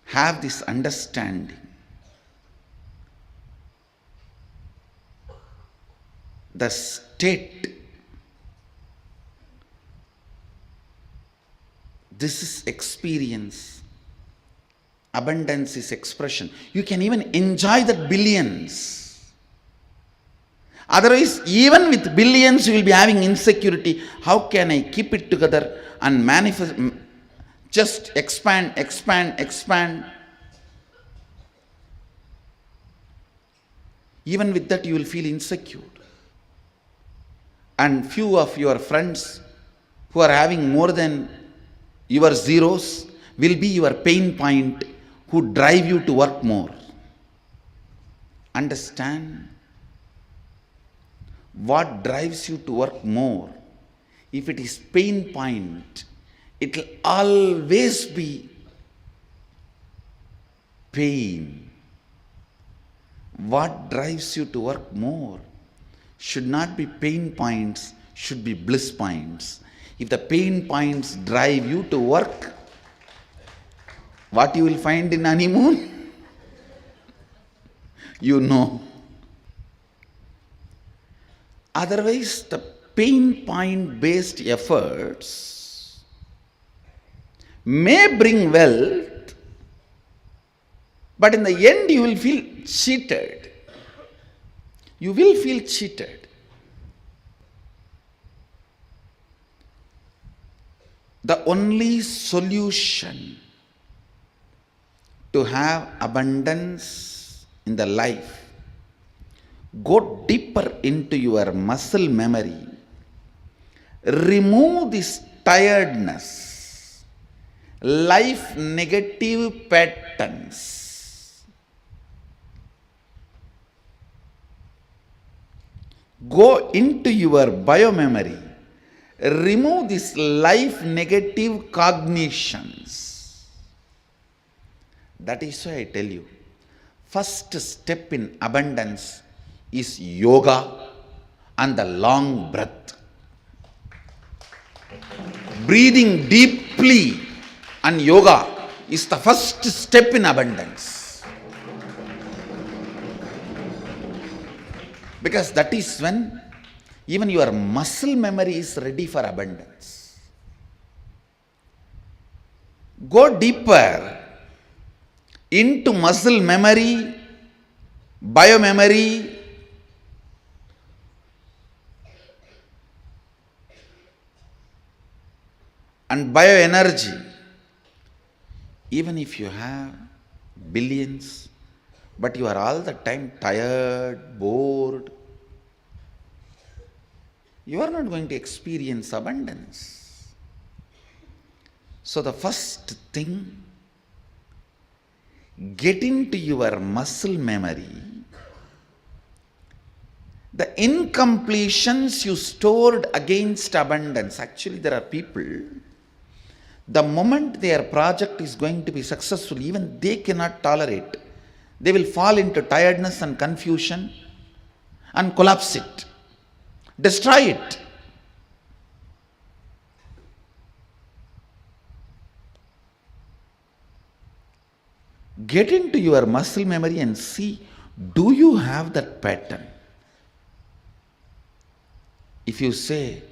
G: have this understanding, the state, this is experience, abundance is expression. You can even enjoy that billions. Otherwise, even with billions, you will be having insecurity. How can I keep it together and manifest, just expand. Even with that, you will feel insecure. And few of your friends who are having more than your zeros will be your pain point who drive you to work more. Understand? What drives you to work more? If it is pain point, it will always be pain. What drives you to work more should not be pain points, should be bliss points. If the pain points drive you to work, what you will find in honeymoon? You know. Otherwise, the pain point based efforts may bring wealth, but in the end you will feel cheated. You will feel cheated. The only solution to have abundance in the life, Go deeper into your muscle memory. Remove this tiredness, life negative patterns. Go into your biomemory. Remove this life negative cognitions. That is why I tell you, first step in abundance is yoga and the long breath. Breathing deeply and yoga is the first step in abundance. Because that is when even your muscle memory is ready for abundance. Go deeper into muscle memory, biomemory, and bioenergy. Even if you have billions, but you are all the time tired, bored, you are not going to experience abundance. So the first thing, get into your muscle memory the incompletions you stored against abundance. Actually, there are people, the moment their project is going to be successful, even they cannot tolerate. They will fall into tiredness and confusion and collapse it, destroy it. Get into your muscle memory and see, do you have that pattern? If you say,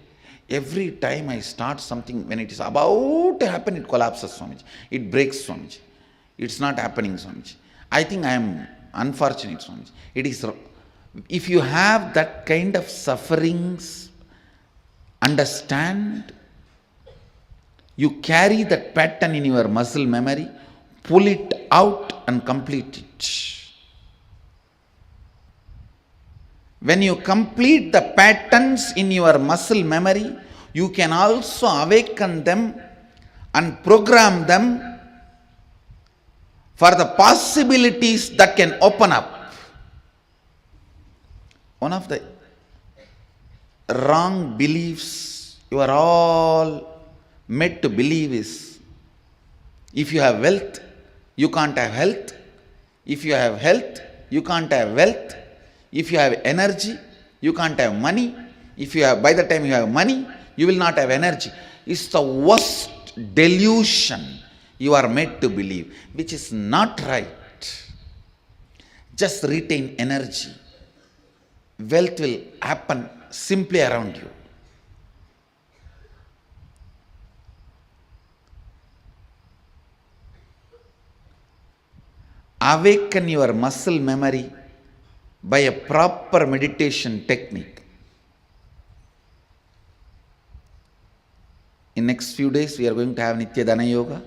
G: every time I start something, when it is about to happen, it collapses, Swamiji. It breaks, Swamiji. It's not happening, Swamiji. I think I am unfortunate, Swamiji. It is, if you have that kind of sufferings, understand, you carry that pattern in your muscle memory, pull it out and complete it. When you complete the patterns in your muscle memory, you can also awaken them and program them for the possibilities that can open up. One of the wrong beliefs you are all made to believe is, if you have wealth, you can't have health. If you have health, you can't have wealth. If you have energy, you can't have money. If you have, by the time you have money, you will not have energy. It's the worst delusion you are made to believe, which is not right. Just retain energy. Wealth will happen simply around you. Awaken your muscle memory by a proper meditation technique. In next few days, we are going to have Nitya Yoga.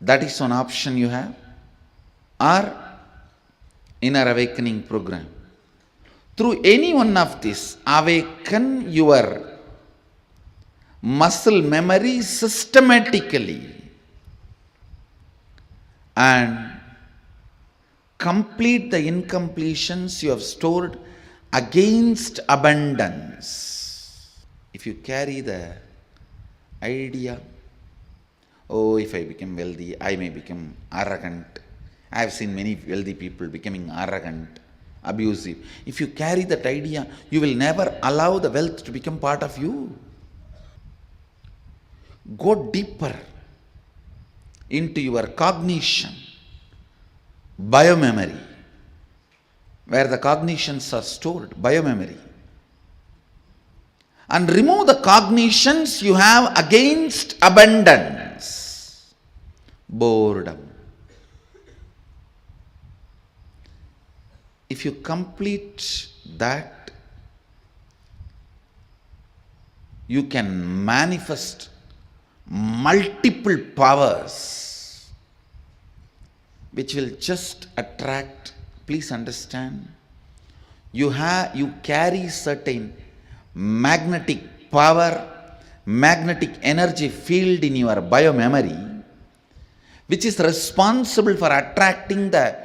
G: That is one option you have. Or inner awakening program. Through any one of these, awaken your muscle memory systematically and complete the incompletions you have stored against abundance. If you carry the idea, oh, if I become wealthy, I may become arrogant. I have seen many wealthy people becoming arrogant, abusive. If you carry that idea, you will never allow the wealth to become part of you. Go deeper into your cognition, biomemory, where the cognitions are stored, biomemory, and remove the cognitions you have against abundance. Boredom. If you complete that, you can manifest multiple powers which will just attract please understand, you carry certain magnetic power, magnetic energy field in your biomemory, which is responsible for attracting the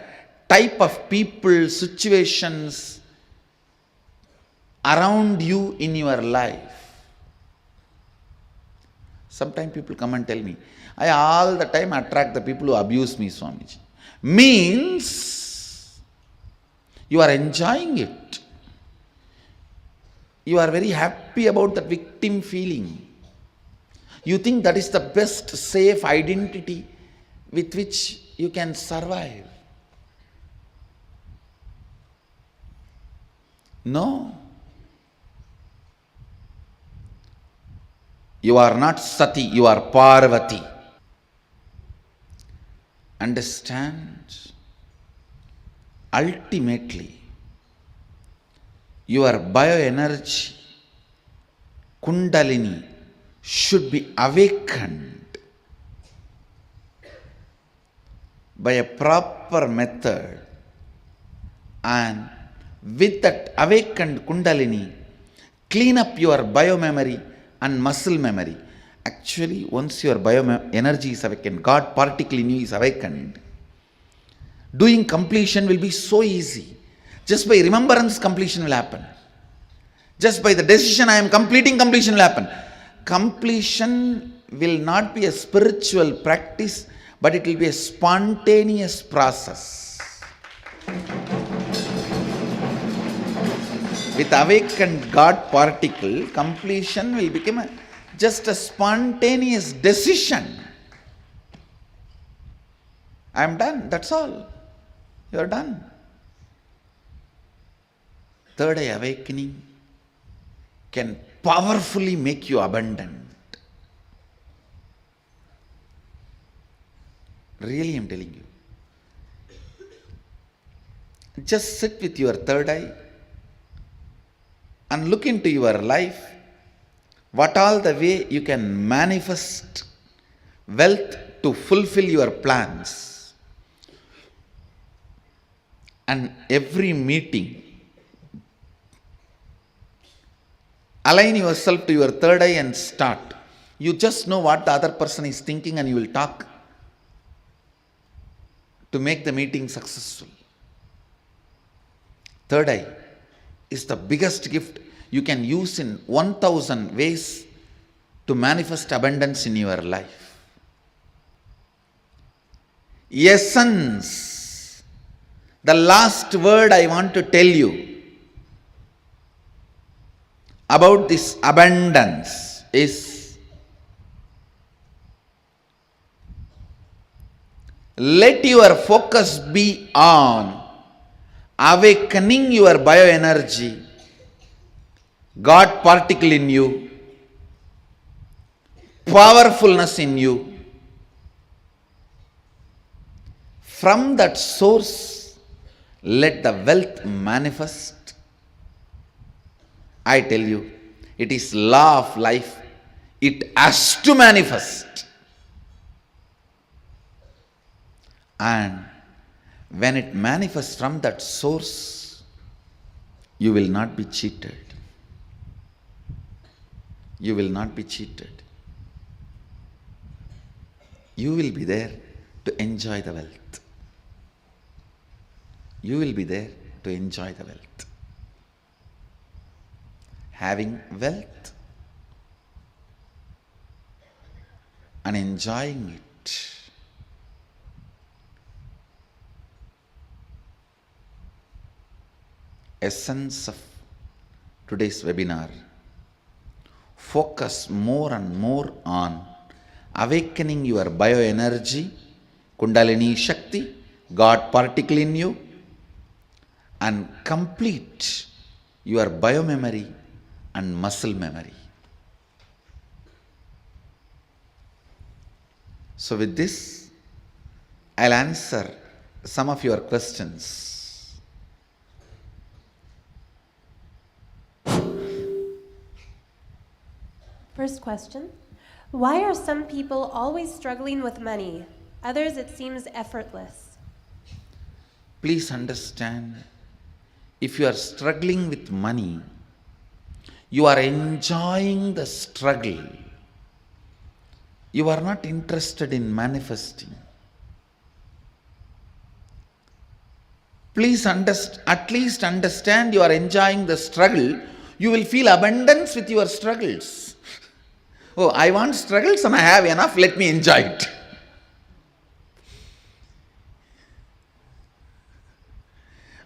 G: type of people, situations around you in your life. Sometimes people come and tell me, I all the time attract the people who abuse me, Swamiji. Means you are enjoying it. You are very happy about that victim feeling. You think that is the best safe identity with which you can survive. No. You are not Sati, you are Parvati. Understand? Ultimately, your bioenergy, Kundalini, should be awakened by a proper method, and with that awakened Kundalini, clean up your biomemory and muscle memory. Actually, once your bioenergy is awakened, God particle in you is awakened, doing completion will be so easy. Just by remembrance, completion will happen. Just by the decision, I am completing, completion will happen. Completion will not be a spiritual practice, but it will be a spontaneous process. With awakened God particle, completion will become just a spontaneous decision. I am done, that's all. You are done. Third eye awakening can powerfully make you abundant. Really, I am telling you. Just sit with your third eye and look into your life, what all the way you can manifest wealth to fulfill your plans. And every meeting, align yourself to your third eye and start. You just know what the other person is thinking and you will talk to make the meeting successful. Third eye is the biggest gift you can use in 1000 ways to manifest abundance in your life. Essence, the last word I want to tell you about this abundance is, let your focus be on awakening your bioenergy, God particle in you, powerfulness in you. From that source, let the wealth manifest. I tell you, it is law of life. It has to manifest. And when it manifests from that source, you will not be cheated. You will not be cheated. You will be there to enjoy the wealth. You will be there to enjoy the wealth. Having wealth and enjoying it. Essence of today's webinar. Focus more and more on awakening your bioenergy, Kundalini Shakti, God particle in you, and complete your biomemory and muscle memory. So with this, I'll answer some of your questions.
H: First question, why are some people always struggling with money? Others, it seems effortless.
G: Please understand, if you are struggling with money, you are enjoying the struggle. You are not interested in manifesting. Please at least understand you are enjoying the struggle. You will feel abundance with your struggles. Oh, I want struggles and I have enough, let me enjoy it.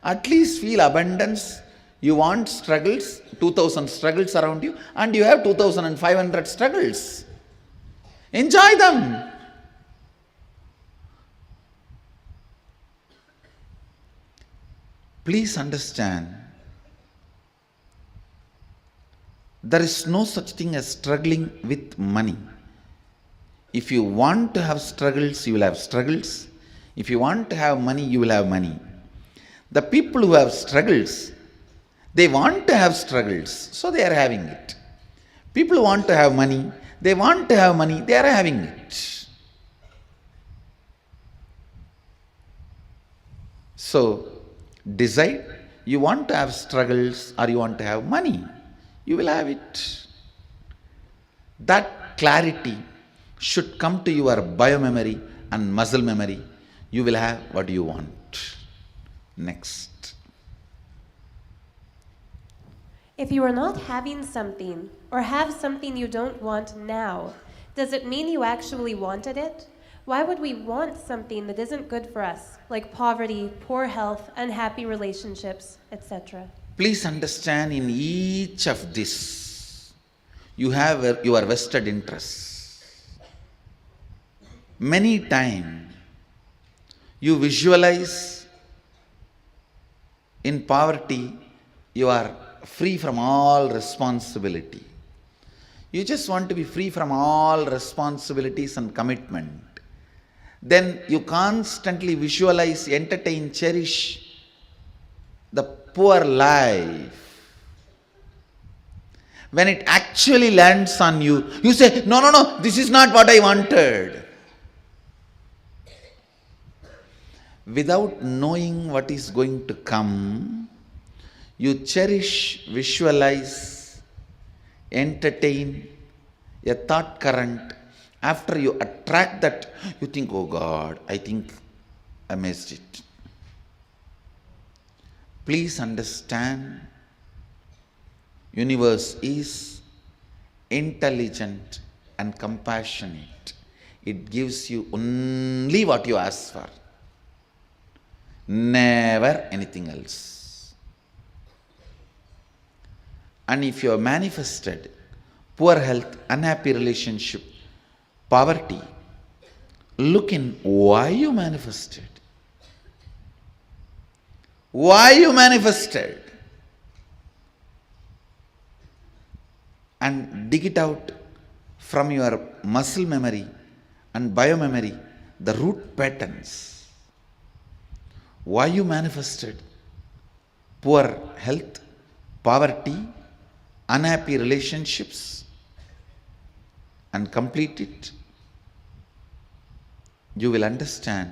G: At least feel abundance. You want struggles, 2000 struggles around you, and you have 2500 struggles. Enjoy them. Please understand, there is no such thing as struggling with money. If you want to have struggles, you will have struggles. If you want to have money, you will have money. The people who have struggles, they want to have struggles, so they are having it. People who want to have money, they want to have money, they are having it. So, decide, you want to have struggles or you want to have money, you will have it. That clarity should come to your biomemory and muscle memory. You will have what you want. Next.
H: If you are not having something, or have something you don't want now, does it mean you actually wanted it? Why would we want something that isn't good for us, like poverty, poor health, unhappy relationships, etc.?
G: Please understand, in each of this, you have your vested interests. Many times, you visualize in poverty, you are free from all responsibility. You just want to be free from all responsibilities and commitment. Then you constantly visualize, entertain, cherish the poor life. When it actually lands on you, you say, no, this is not what I wanted. Without knowing what is going to come, you cherish, visualize, entertain a thought current. After you attract that, you think, oh God, I think I missed it. Please understand, universe is intelligent and compassionate. It gives you only what you ask for. Never anything else. And if you have manifested poor health, unhappy relationship, poverty, look in why you manifested. Why you manifested. And dig it out from your muscle memory and biomemory, the root patterns. Why you manifested poor health, poverty, unhappy relationships, and complete it, you will understand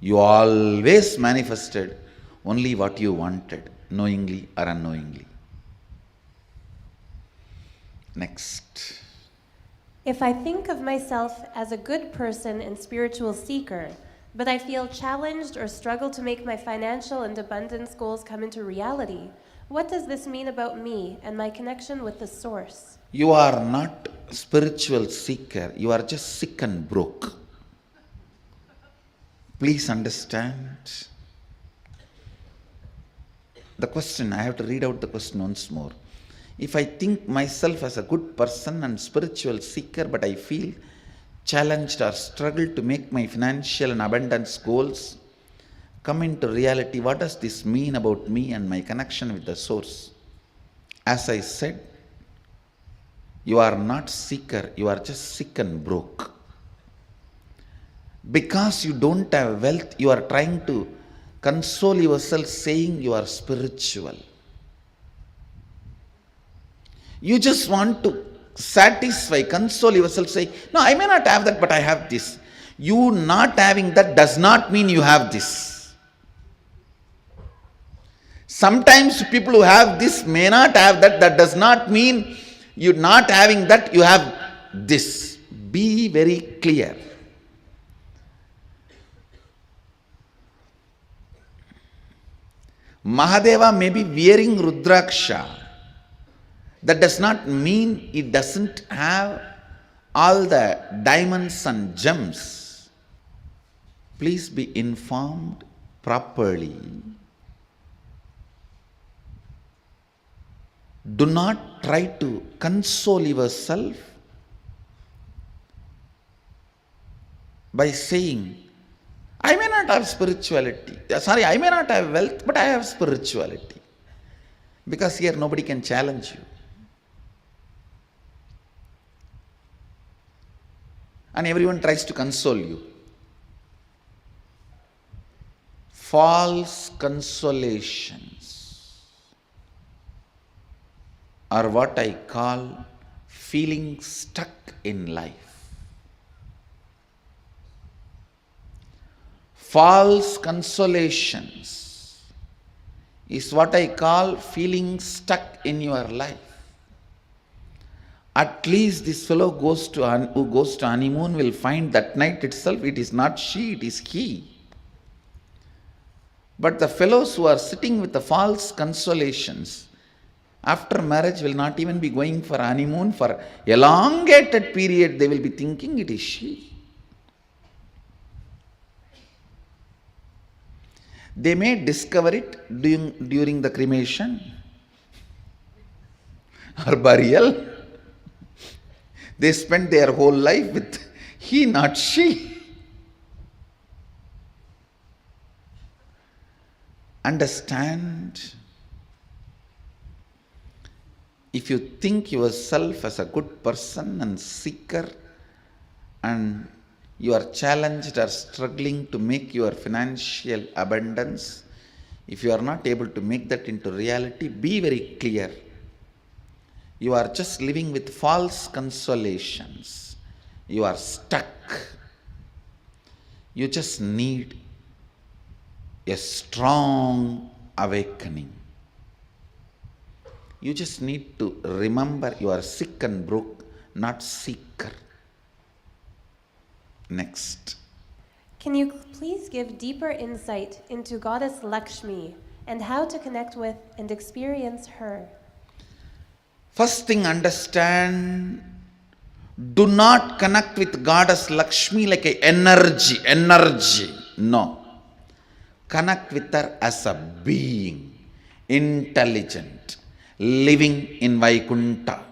G: you always manifested only what you wanted, knowingly or unknowingly. Next.
H: If I think of myself as a good person and spiritual seeker, but I feel challenged or struggle to make my financial and abundance goals come into reality, what does this mean about me and my connection with the source?
G: You are not a spiritual seeker, you are just sick and broke. Please understand. The question, I have to read out the question once more. If I think myself as a good person and spiritual seeker, but I feel challenged or struggle to make my financial and abundance goals come into reality, what does this mean about me and my connection with the source? As I said, you are not seeker, you are just sick and broke. Because you don't have wealth, you are trying to console yourself saying you are spiritual. You just want to satisfy, console yourself, say, no, I may not have that, but I have this. You not having that does not mean you have this. Sometimes people who have this may not have that. That does not mean you not having that, you have this. Be very clear. Mahadeva may be wearing Rudraksha. That does not mean it doesn't have all the diamonds and gems. Please be informed properly. Do not try to console yourself by saying, I may not have spirituality. I may not have wealth, but I have spirituality. Because here nobody can challenge you. And everyone tries to console you. False consolations are what I call feeling stuck in life. False consolations is what I call feeling stuck in your life. At least this fellow who goes to honeymoon will find that night itself it is not she, it is he. But the fellows who are sitting with the false consolations, after marriage will not even be going for honeymoon. For elongated period they will be thinking it is she. They may discover it during the cremation or burial. They spend their whole life with he, not she. Understand, if you think yourself as a good person and seeker, and you are challenged or struggling to make your financial abundance, if you are not able to make that into reality, be very clear. You are just living with false consolations. You are stuck. You just need a strong awakening. You just need to remember you are sick and broke, not seeker. Next.
H: Can you please give deeper insight into Goddess Lakshmi and how to connect with and experience her?
G: First thing, understand, do not connect with Goddess Lakshmi like an energy. No. Connect with her as a being, intelligent, living in Vaikuntha,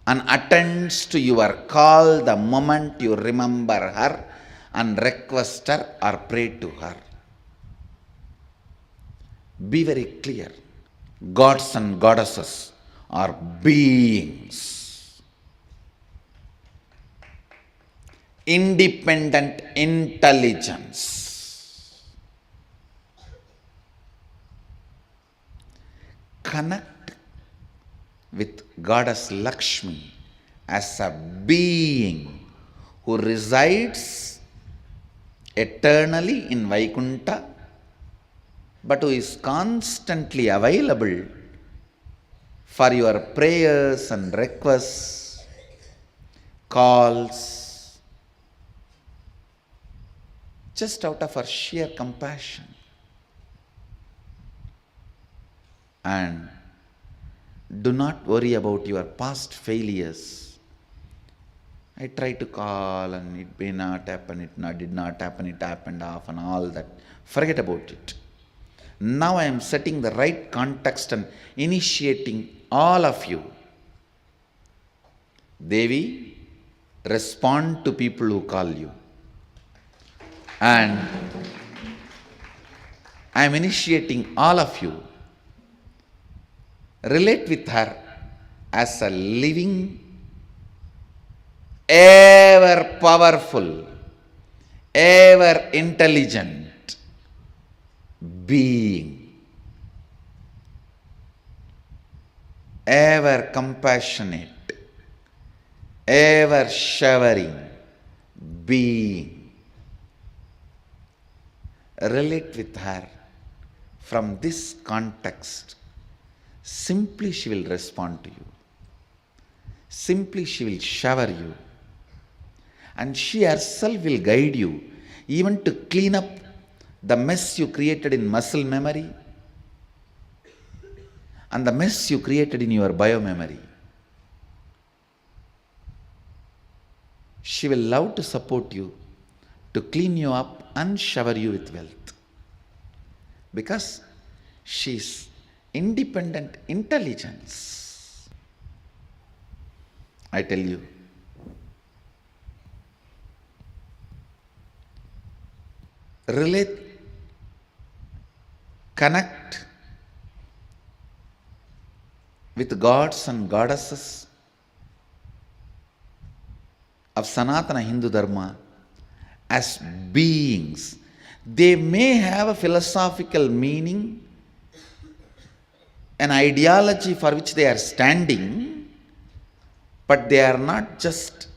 G: and attends to your call the moment you remember her and request her or pray to her. Be very clear. Gods and goddesses are beings, independent intelligence. Connect with Goddess Lakshmi as a being who resides eternally in Vaikuntha, but who is constantly available for your prayers and requests, calls, just out of her sheer compassion. And do not worry about your past failures. I tried to call and it may not happen, did not happen, it happened off and all that. Forget about it. Now I am setting the right context and initiating all of you. Devi, respond to people who call you. And I am initiating all of you. Relate with her as a living, ever powerful, ever intelligent being, ever compassionate, ever showering being. Relate with her from this context, simply she will respond to you. Simply she will shower you. And she herself will guide you even to clean up the mess you created in muscle memory and the mess you created in your biomemory. She will love to support you, to clean you up and shower you with wealth. Because she is independent intelligence. I tell you, relate, connect with gods and goddesses of Sanatana Hindu Dharma as beings. They may have a philosophical meaning, an ideology for which they are standing, but they are not just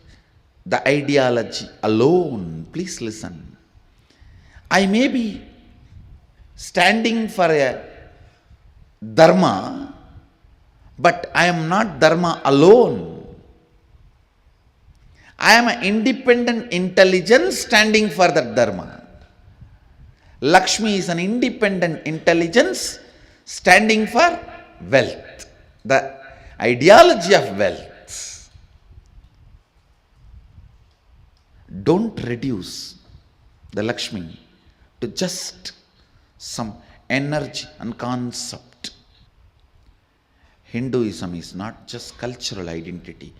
G: the ideology alone. Please listen. I may be standing for a dharma, but I am not dharma alone. I am an independent intelligence standing for that dharma. Lakshmi is an independent intelligence standing for wealth, the ideology of wealth. Don't reduce the Lakshmi to just some energy and concept. Hinduism is not just cultural identity.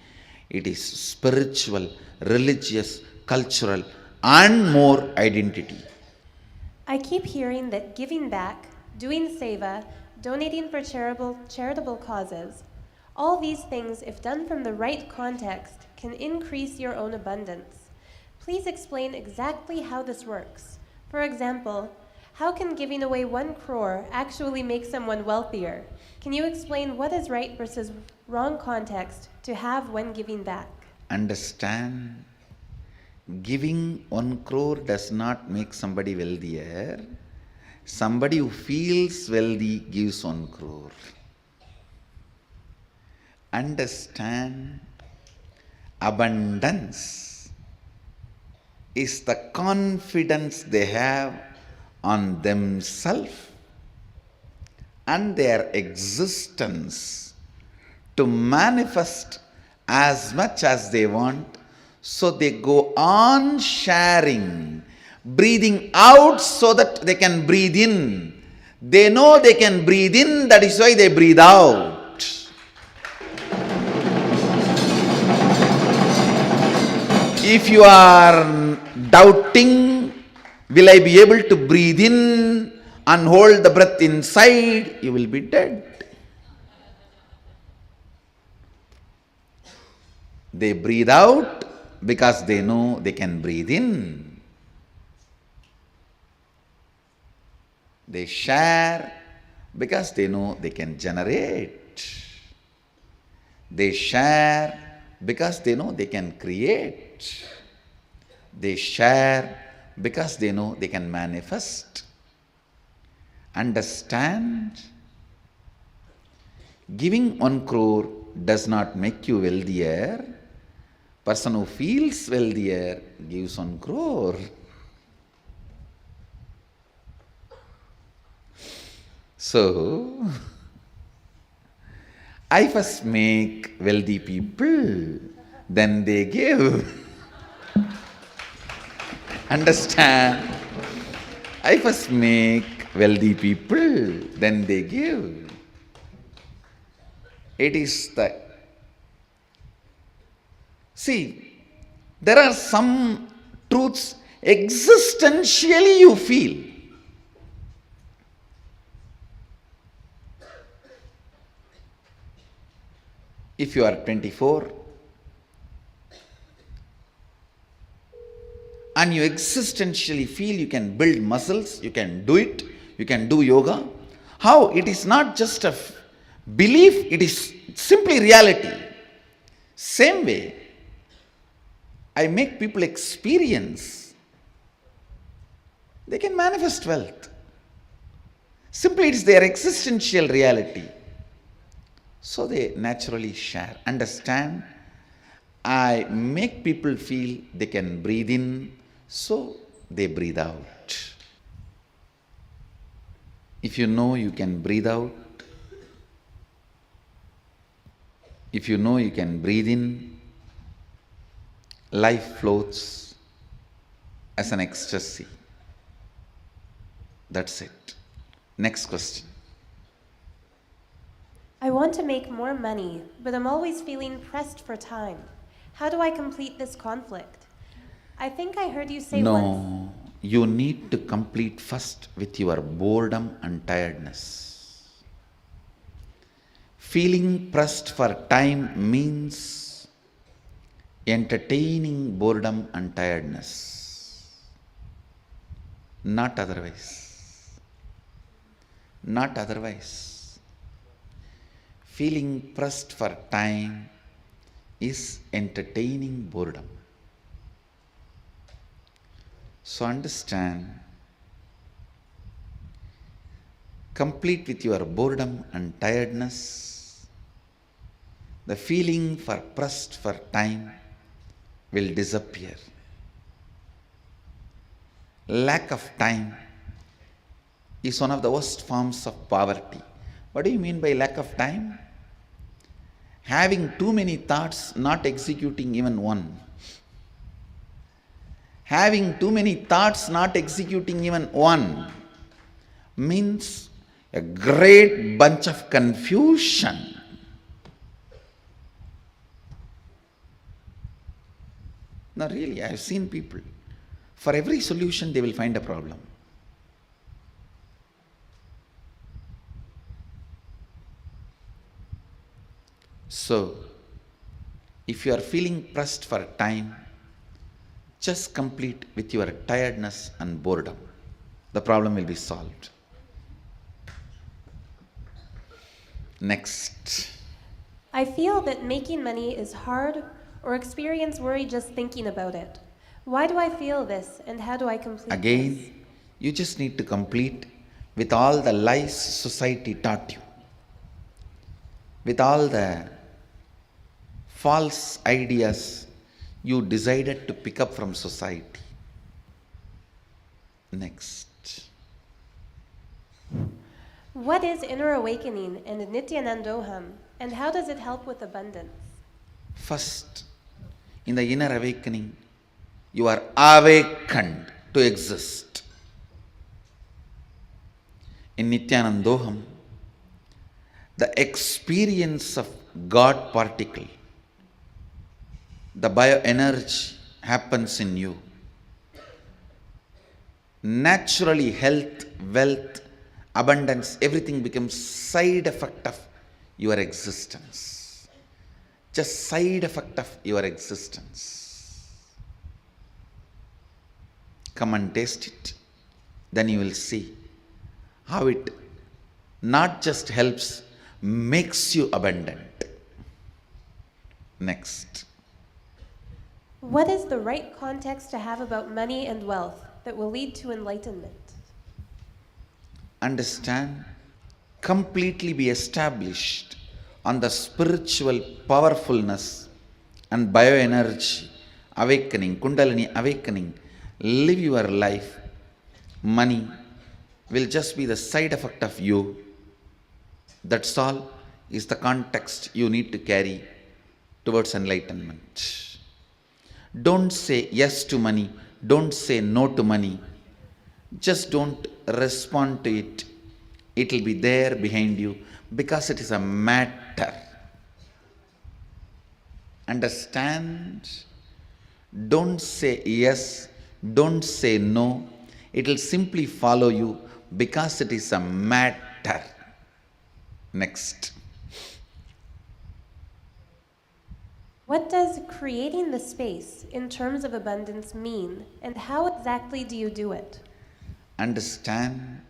G: It is spiritual, religious, cultural, and more identity.
H: I keep hearing that giving back, doing seva, donating for charitable causes, all these things, if done from the right context, can increase your own abundance. Please explain exactly how this works. For example, how can giving away 1 crore actually make someone wealthier? Can you explain what is right versus wrong context to have when giving back?
G: Understand, giving 1 crore does not make somebody wealthier. Somebody who feels wealthy gives 1 crore. Understand, abundance is the confidence they have on themselves and their existence to manifest as much as they want, so they go on sharing, breathing out so that they can breathe in. They know they can breathe in, that is why they breathe out. If you are doubting, will I be able to breathe in and hold the breath inside? You will be dead. They breathe out because they know they can breathe in. They share because they know they can generate. They share because they know they can create. They share because they know they can manifest. Understand? Giving 1 crore does not make you wealthier. Person who feels wealthier gives 1 crore. So, I first make wealthy people, then they give. Understand? I first make wealthy people, then they give. It is the... See, there are some truths existentially you feel. If you are 24 and you existentially feel you can build muscles, you can do it, you can do yoga, how? It is not just a belief, it is simply reality. Same way, I make people experience they can manifest wealth. Simply it's their existential reality. So they naturally share. Understand? I make people feel they can breathe in, so they breathe out. If you know you can breathe out, if you know you can breathe in, life floats as an ecstasy. That's it. Next question.
H: I want to make more money, but I'm always feeling pressed for time. How do I complete this conflict? I think I heard you say once.
G: No, you need to complete first with your boredom and tiredness. Feeling pressed for time means entertaining boredom and tiredness. Not otherwise. Not otherwise. Feeling pressed for time is entertaining boredom. So understand, complete with your boredom and tiredness, the feeling for pressed for time will disappear. Lack of time is one of the worst forms of poverty. What do you mean by lack of time? Having too many thoughts, not executing even one. Having too many thoughts, not executing even one, means a great bunch of confusion. No, really, I have seen people, for every solution they will find a problem. So, if you are feeling pressed for time, just complete with your tiredness and boredom. The problem will be solved. Next.
H: I feel that making money is hard or experience worry just thinking about it. Why do I feel this and how do I complete this?
G: Again, you just need to complete with all the lies society taught you, with all the false ideas you decided to pick up from society. Next.
H: What is inner awakening and Nithyananda, and how does it help with abundance?
G: First, in the inner awakening, you are awakened to exist. In Nithyananda, the experience of God particle, the bioenergy happens in you. Naturally, health, wealth, abundance, everything becomes side effect of your existence. Just side effect of your existence. Come and taste it. Then you will see how it not just helps, makes you abundant. Next.
H: What is the right context to have about money and wealth that will lead to enlightenment?
G: Understand, completely be established on the spiritual powerfulness and bioenergy awakening, Kundalini awakening. Live your life. Money will just be the side effect of you. That's all is the context you need to carry towards enlightenment. Don't say yes to money. Don't say no to money. Just don't respond to it. It will be there behind you because it is a matter. Understand? Don't say yes. Don't say no. It will simply follow you because it is a matter. Next.
H: What does creating the space in terms of abundance mean, and how exactly do you do it?
G: Understand,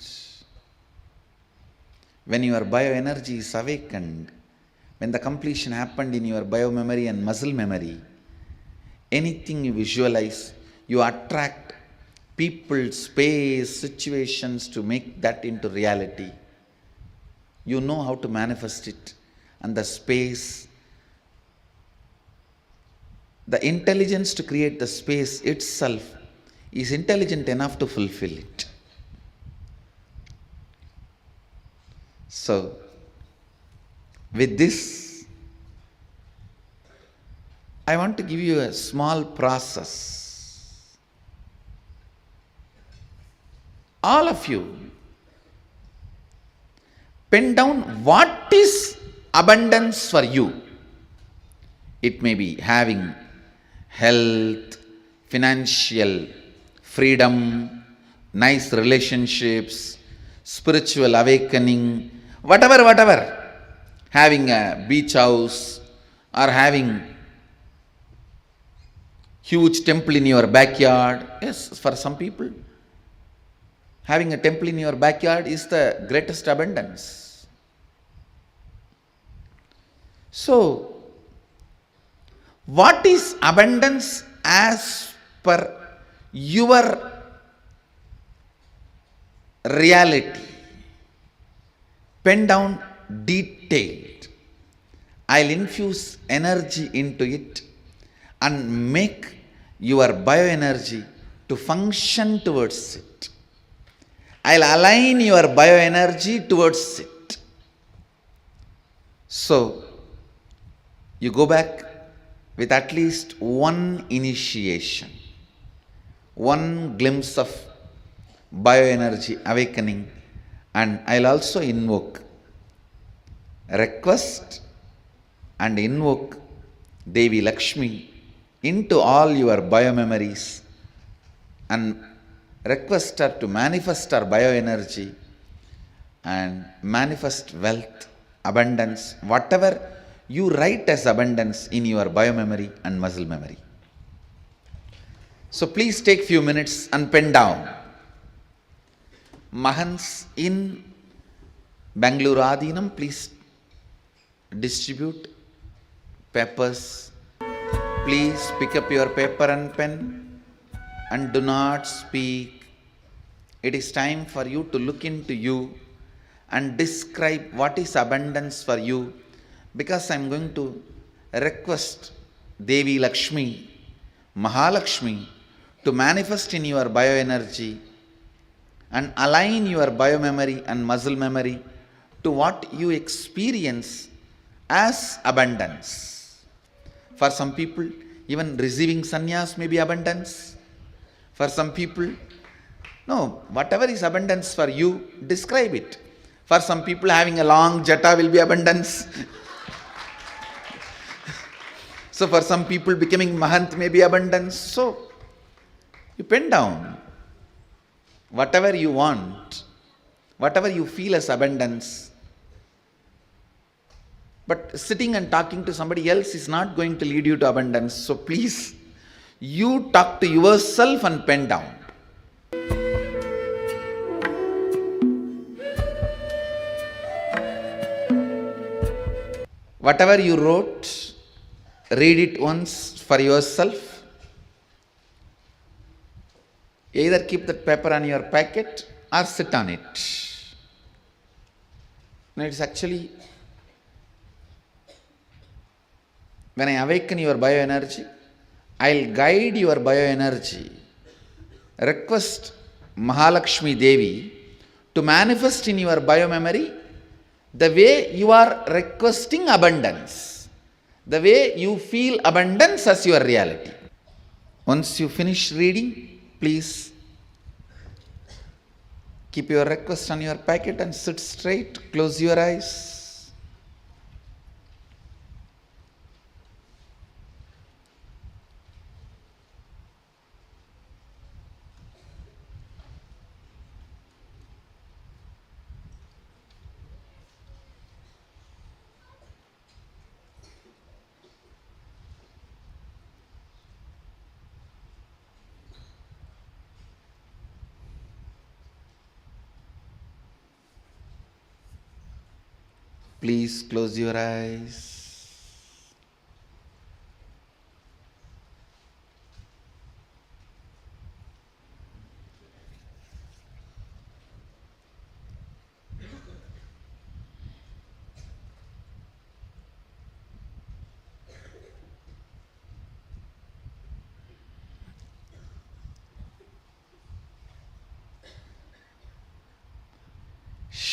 G: when your bioenergy is awakened, when the completion happened in your biomemory and muscle memory, anything you visualize, you attract people, space, situations to make that into reality. You know how to manifest it, and the space, the intelligence to create the space itself is intelligent enough to fulfill it. So, with this, I want to give you a small process. All of you, pen down what is abundance for you. It may be having health, financial freedom, nice relationships, spiritual awakening, whatever. Having a beach house or having huge temple in your backyard. Yes, for some people, having a temple in your backyard is the greatest abundance. So, what is abundance as per your reality? Pen down detailed. I'll infuse energy into it and make your bioenergy to function towards it. I'll align your bioenergy towards it. So, you go back with at least one initiation, one glimpse of bioenergy awakening, and I'll also invoke, request and invoke Devi Lakshmi into all your biomemories and request her to manifest her bioenergy and manifest wealth, abundance, whatever you write as abundance in your biomemory and muscle memory. So please take few minutes and pen down. Mahants in Bangalore Adinam, please distribute papers. Please pick up your paper and pen and do not speak. It is time for you to look into you and describe what is abundance for you, because I am going to request Devi Lakshmi, Mahalakshmi to manifest in your bioenergy and align your biomemory and muscle memory to what you experience as abundance. For some people, even receiving sannyas may be abundance. For some people, no, whatever is abundance for you, describe it. For some people, having a long jata will be abundance. So for some people, becoming mahant may be abundance. So you pen down whatever you want, whatever you feel as abundance. But sitting and talking to somebody else is not going to lead you to abundance. So please, you talk to yourself and pen down. Whatever you wrote, read it once for yourself. Either keep that paper on your packet or sit on it. Now it's actually, when I awaken your bioenergy, I'll guide your bioenergy. Request Mahalakshmi Devi to manifest in your biomemory the way you are requesting abundance, the way you feel abundance as your reality. Once you finish reading, please keep your request on your packet and sit straight, close your eyes. Please close your eyes.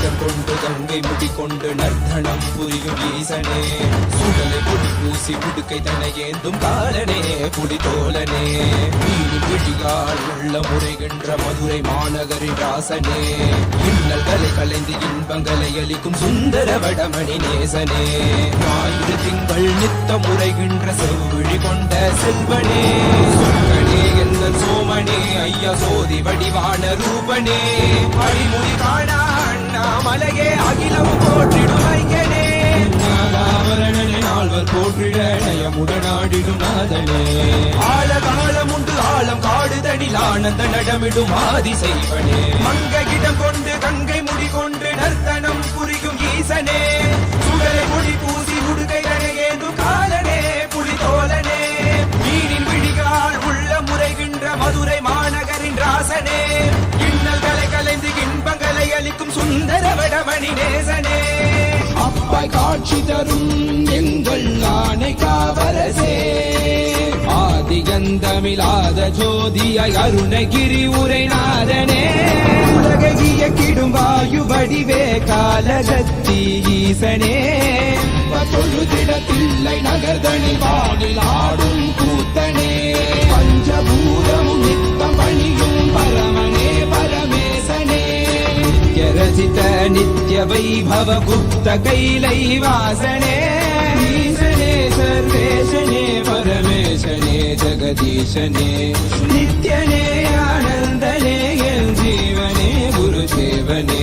I: கிடம் கொண்டு கங்கை முடி கொண்டு நர்த்தனம் புரியும் ஈசனே சுடலை பொடி பூசி புடுக்கை தனை ஏந்தும் காலனே புடி தோலனே மீனி பிடியால் உள்ள முறைகின்ற மதுரை மாநகரின் ராசனே இன்னல்களை கலைந்து இன்பங்களை அளிக்கும் சுந்தர வடமணி நேசனே ஞாயிறு திங்கள் நித்த முறைகின்ற செவ்விழி கொண்ட செல்வனே சொற்கனே எந்த சோமனே ஐயா சோதி வடிவான ரூபனே அடிமுடி காணா அண்ணாமலையே அகிலம் போற்றிடும் ஐயனே நாகாவரணனே நால்வர் போற்றிட நயமுடனாடிடும் நாதனே ஆழகாலம் உண்டு ஆழம் காடுதனில் ஆனந்த நடமிடும் ஆதி செய்வனே மங்கையிடம் கொண்டு கங்கை முடி கொண்டு நர்த்தனம் புரியும் ஈசனே சுடலை முடி பூசி உடுகை அணையேந்தும் காலனே புலி தோலனே மீனின் விழிகால் உள்ள முறைகின்ற மதுரை மாநகரின் ராசனே இன்னல்களை கலைந்து இன்பங்களை அளிக்கும் சுந்தர வடமணி நேசனே அப்பாய் காட்சி தரும் எங்கள் ஆணை காவரசே ஆதிகந்தமிழாத ஜோதியாய் அருணகிரி உரைநாதனே உலகிய கிடும் வாயு வடிவே காலகத்தி ஈசனே தொழுதிடத்தில்லை நகர்தனில் வானில் ஆடும் கூத்தனே பஞ்சபூதமும் நித்தம் பணியும் பரமனே பரமேசனே நித்யரசித நித்ய வைபவ குப்த கைலை வாசனே ஈசனே சர்வேசனே பரமேசனே ஜெகதீசனே நித்யனே ஆனந்தனே என் ஜீவனே குரு தேவனே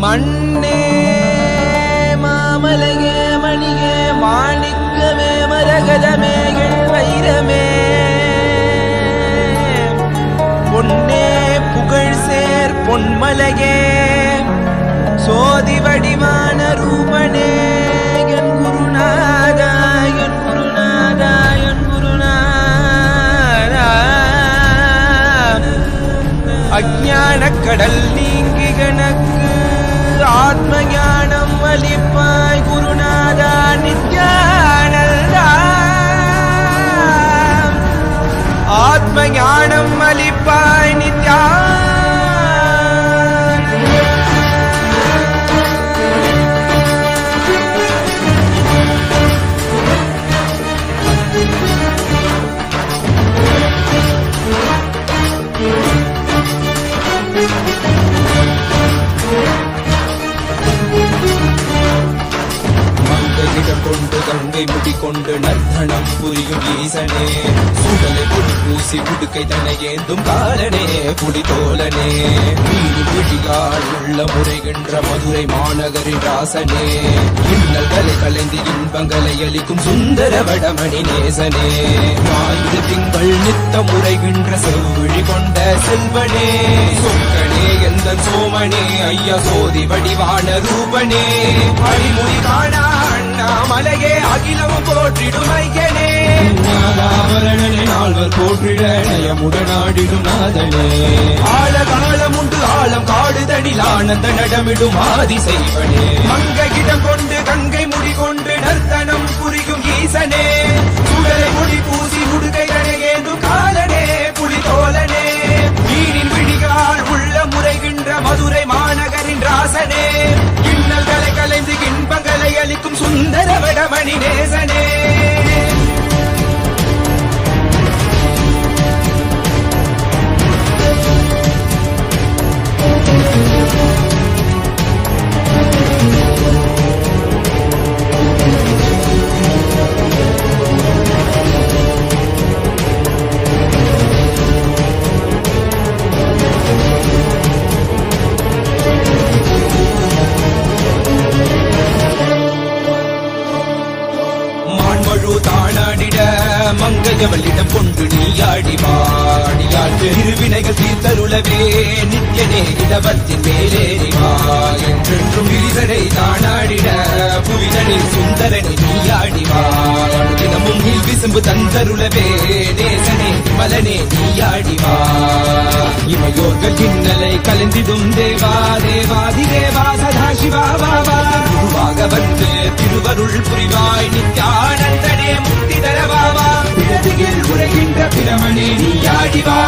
I: மண்ணே மாமலையே மணியே மாணிக்கமே மரகதமே வைரமே பொன்னே புகழ் சேர் பொன்மலையே சோதி வடிவான ரூபனே என் குருநாதா என் குருநாதா என் குருநாதா அஞ்ஞான கடல் நீங்கி கணக்கு ஆத்ம ஞானம் அளிப்பாய் குருநாதா நித்யானந்தா ஆத்ம ஞானம் அளிப்பாய் நித்யா கொண்டு கங்கை முடி கொண்டு நர்த்தனம் புரியும் ஈசனே சுடலை பொடி பூசி உடுக்கை தனை ஏந்தும் காலனே புடி தோலனே மீனி பிடியால் உள்ள முறைகின்ற மதுரை மாநகரின் ராசனே இன்னல்களை கலைந்து இன்பங்களை அளிக்கும் சுந்தர வடமணி நேசனே ஞாயிறு திங்கள் நித்த முறைகின்ற செவ்விழி கொண்ட செல்வனே சொற்கனே எந்த சோமனே ஐயா சோதி வடிவான ரூபனே அடிமுடி காணா அண்ணாமலையே அகிலம் போற்றிடும் ஐயனே நாகாவரணனே நால்வர் போற்றிட நயமுடனாடிடும் நாதனே ஆழகாலம் உண்டு ஆழம் காடுதனில் ஆனந்த நடமிடும் ஆதி செய்வனே மங்கையிடம் கொண்டு கங்கை முடி கொண்டு நர்த்தனம் புரியும் ஈசனே சுடலை முடி பூசி உடுகை அணையேந்தும் காலனே புலி தோலனே மீனின் விழிகால் உள்ள முறைகின்ற மதுரை மாநகரின் ராசனே இன்னல்களை கலைந்து இன்பங்களை அளிக்கும் சுந்தர வடமணி நேசனே எவளிடம் கொண்டு நீயாடி வாடியாட்டு இருவினைகள் தீர்த்தருளவே நித்யனே இடவத்தின் மேலேறிவா என்றென்றும் விரிசடை தானாடிட புவிதனில் சுந்தரனை நீயாடிவா தினமும் நீல் விசும்பு தந்தருளவே நேசனே மலனே நீயாடிவா இமையோர்கள் கிண்ணலை கலந்திடும் தேவா தேவாதி தேவா சதா சிவா பாபா குருவாக வந்து திருவருள் புரிவாய் நித்யானந்தனே முக்தி தரவாவா பிறவியில் உரைகின்ற பிரமணே நீயாடிவா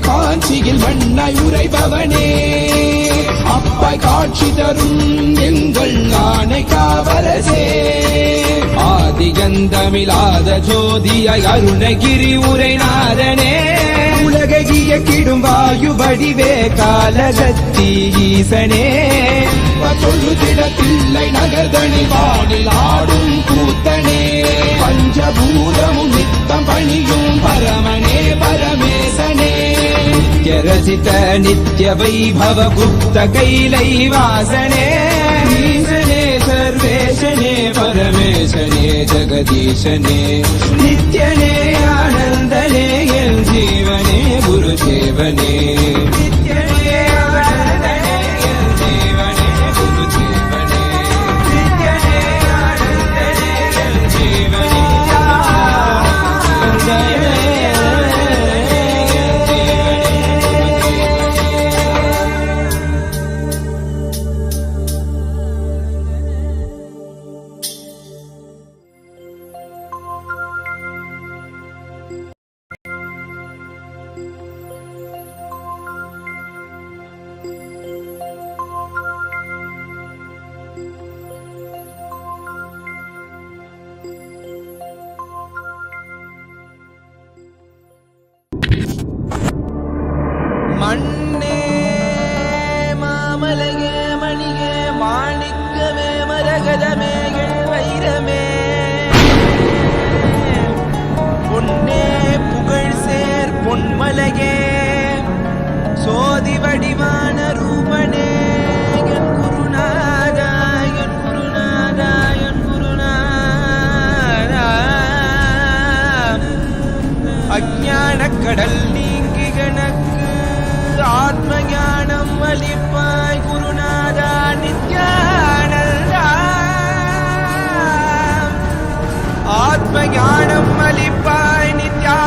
I: காஞ்சியில் மண்ணாய் உரைபவனே அப்பாய் காட்சி தரும் எங்கள் ஆணை காவலசே ஆதிகந்தமிழாத ஜோதியாய் அருணகிரி உரைநாதனே உலகிய கிடும் வாயு வடிவே காலகத்தி ஈசனே சொல்லுதிடத்தில்லை நகர்தனி வானில் ஆடும் கூத்தனே பஞ்சபூதமும் நித்தம் பணியும் பரமனே பரமேசனே நித்யரசித நித்ய வைபவ குப்த கைலை வாசனே ஈசனே சர்வேசனே பரமேசனே ஜெகதீசனே நித்யனே ஆனந்தனே என் ஜீவனே குரு தேவனே நித்யனே ஆனந்தனே என் ஜீவனே குரு தேவனே நித்யனே ஆனந்தனே என் ஜீவனே மண்ணே மாமலையே மணியே மாணிக்கமே மரகதமே வைரமே பொன்னே புகழ் சேர் பொன்மலையே சோதி வடிவான ரூபனே என் குருநாதா என் குருநாதா என் குருநாதா அஞ்ஞான கடல் நீங்கி கணக்கு ஆத்ம ஞானம் அளிப்பாய் குருநாதா நித்யானந்தா ஆத்ம ஞானம் அளிப்பாய் நித்யா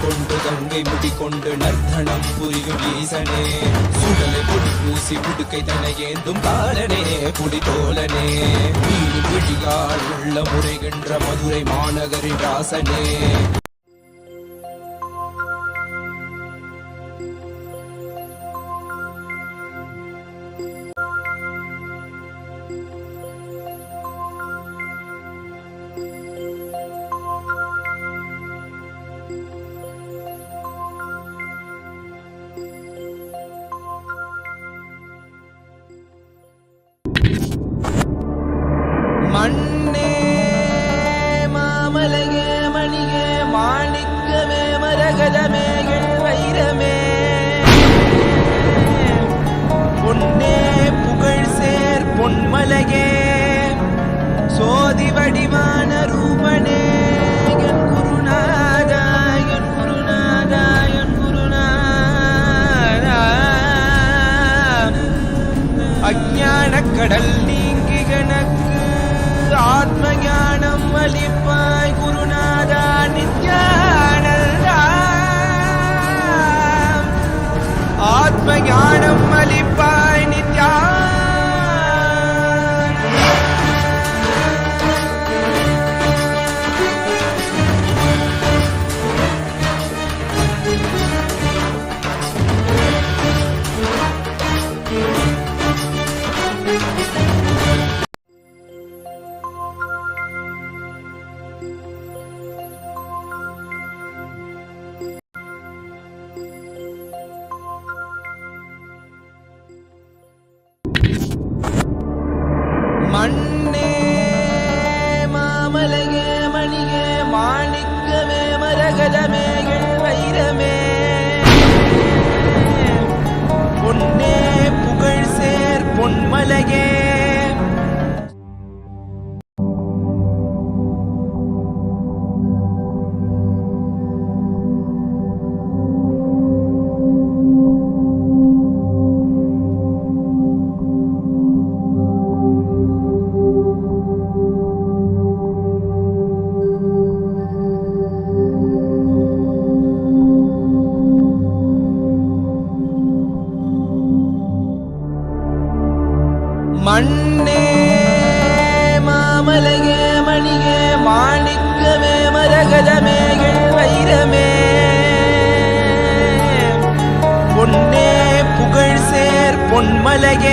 I: கொண்டு கங்கை முடிக்கொண்டு நர்த்தனம் புரியும் ஈசனே சுடலை பொடி பூசி புடுக்கை தனையேந்தும் காலனே புலிதோலனே வீடு விழியால் உள்ள முறைகின்ற மதுரை மாநகரின் ராசனே மண்ணே மாமலையே மணியே மாணிக்கமே மரகதமே வைரமே பொன்னே புகழ் சேர் பொன்மலையே சோதி வடிவான ரூபனே என் குருநாதா என் குருநாதா என் குருநாதா அஞ்ஞான கடல் நீங்கி கணக்கு ஆத்ம ஞானம் அளிப்பாய் குருநாதா நித்யானந்தா ஆத்ம ஞானம் அளிப்பாய் நித்யா மணியே மாணிக்கமே மரகதமே வைரமே பொன்னே புகழ் சேர் பொன்மலையே மண்ணே மாமலையே மணியே மாணிக்கமே மரகதமே வைரமே பொன்னே புகழ் சேர் பொன்மலையே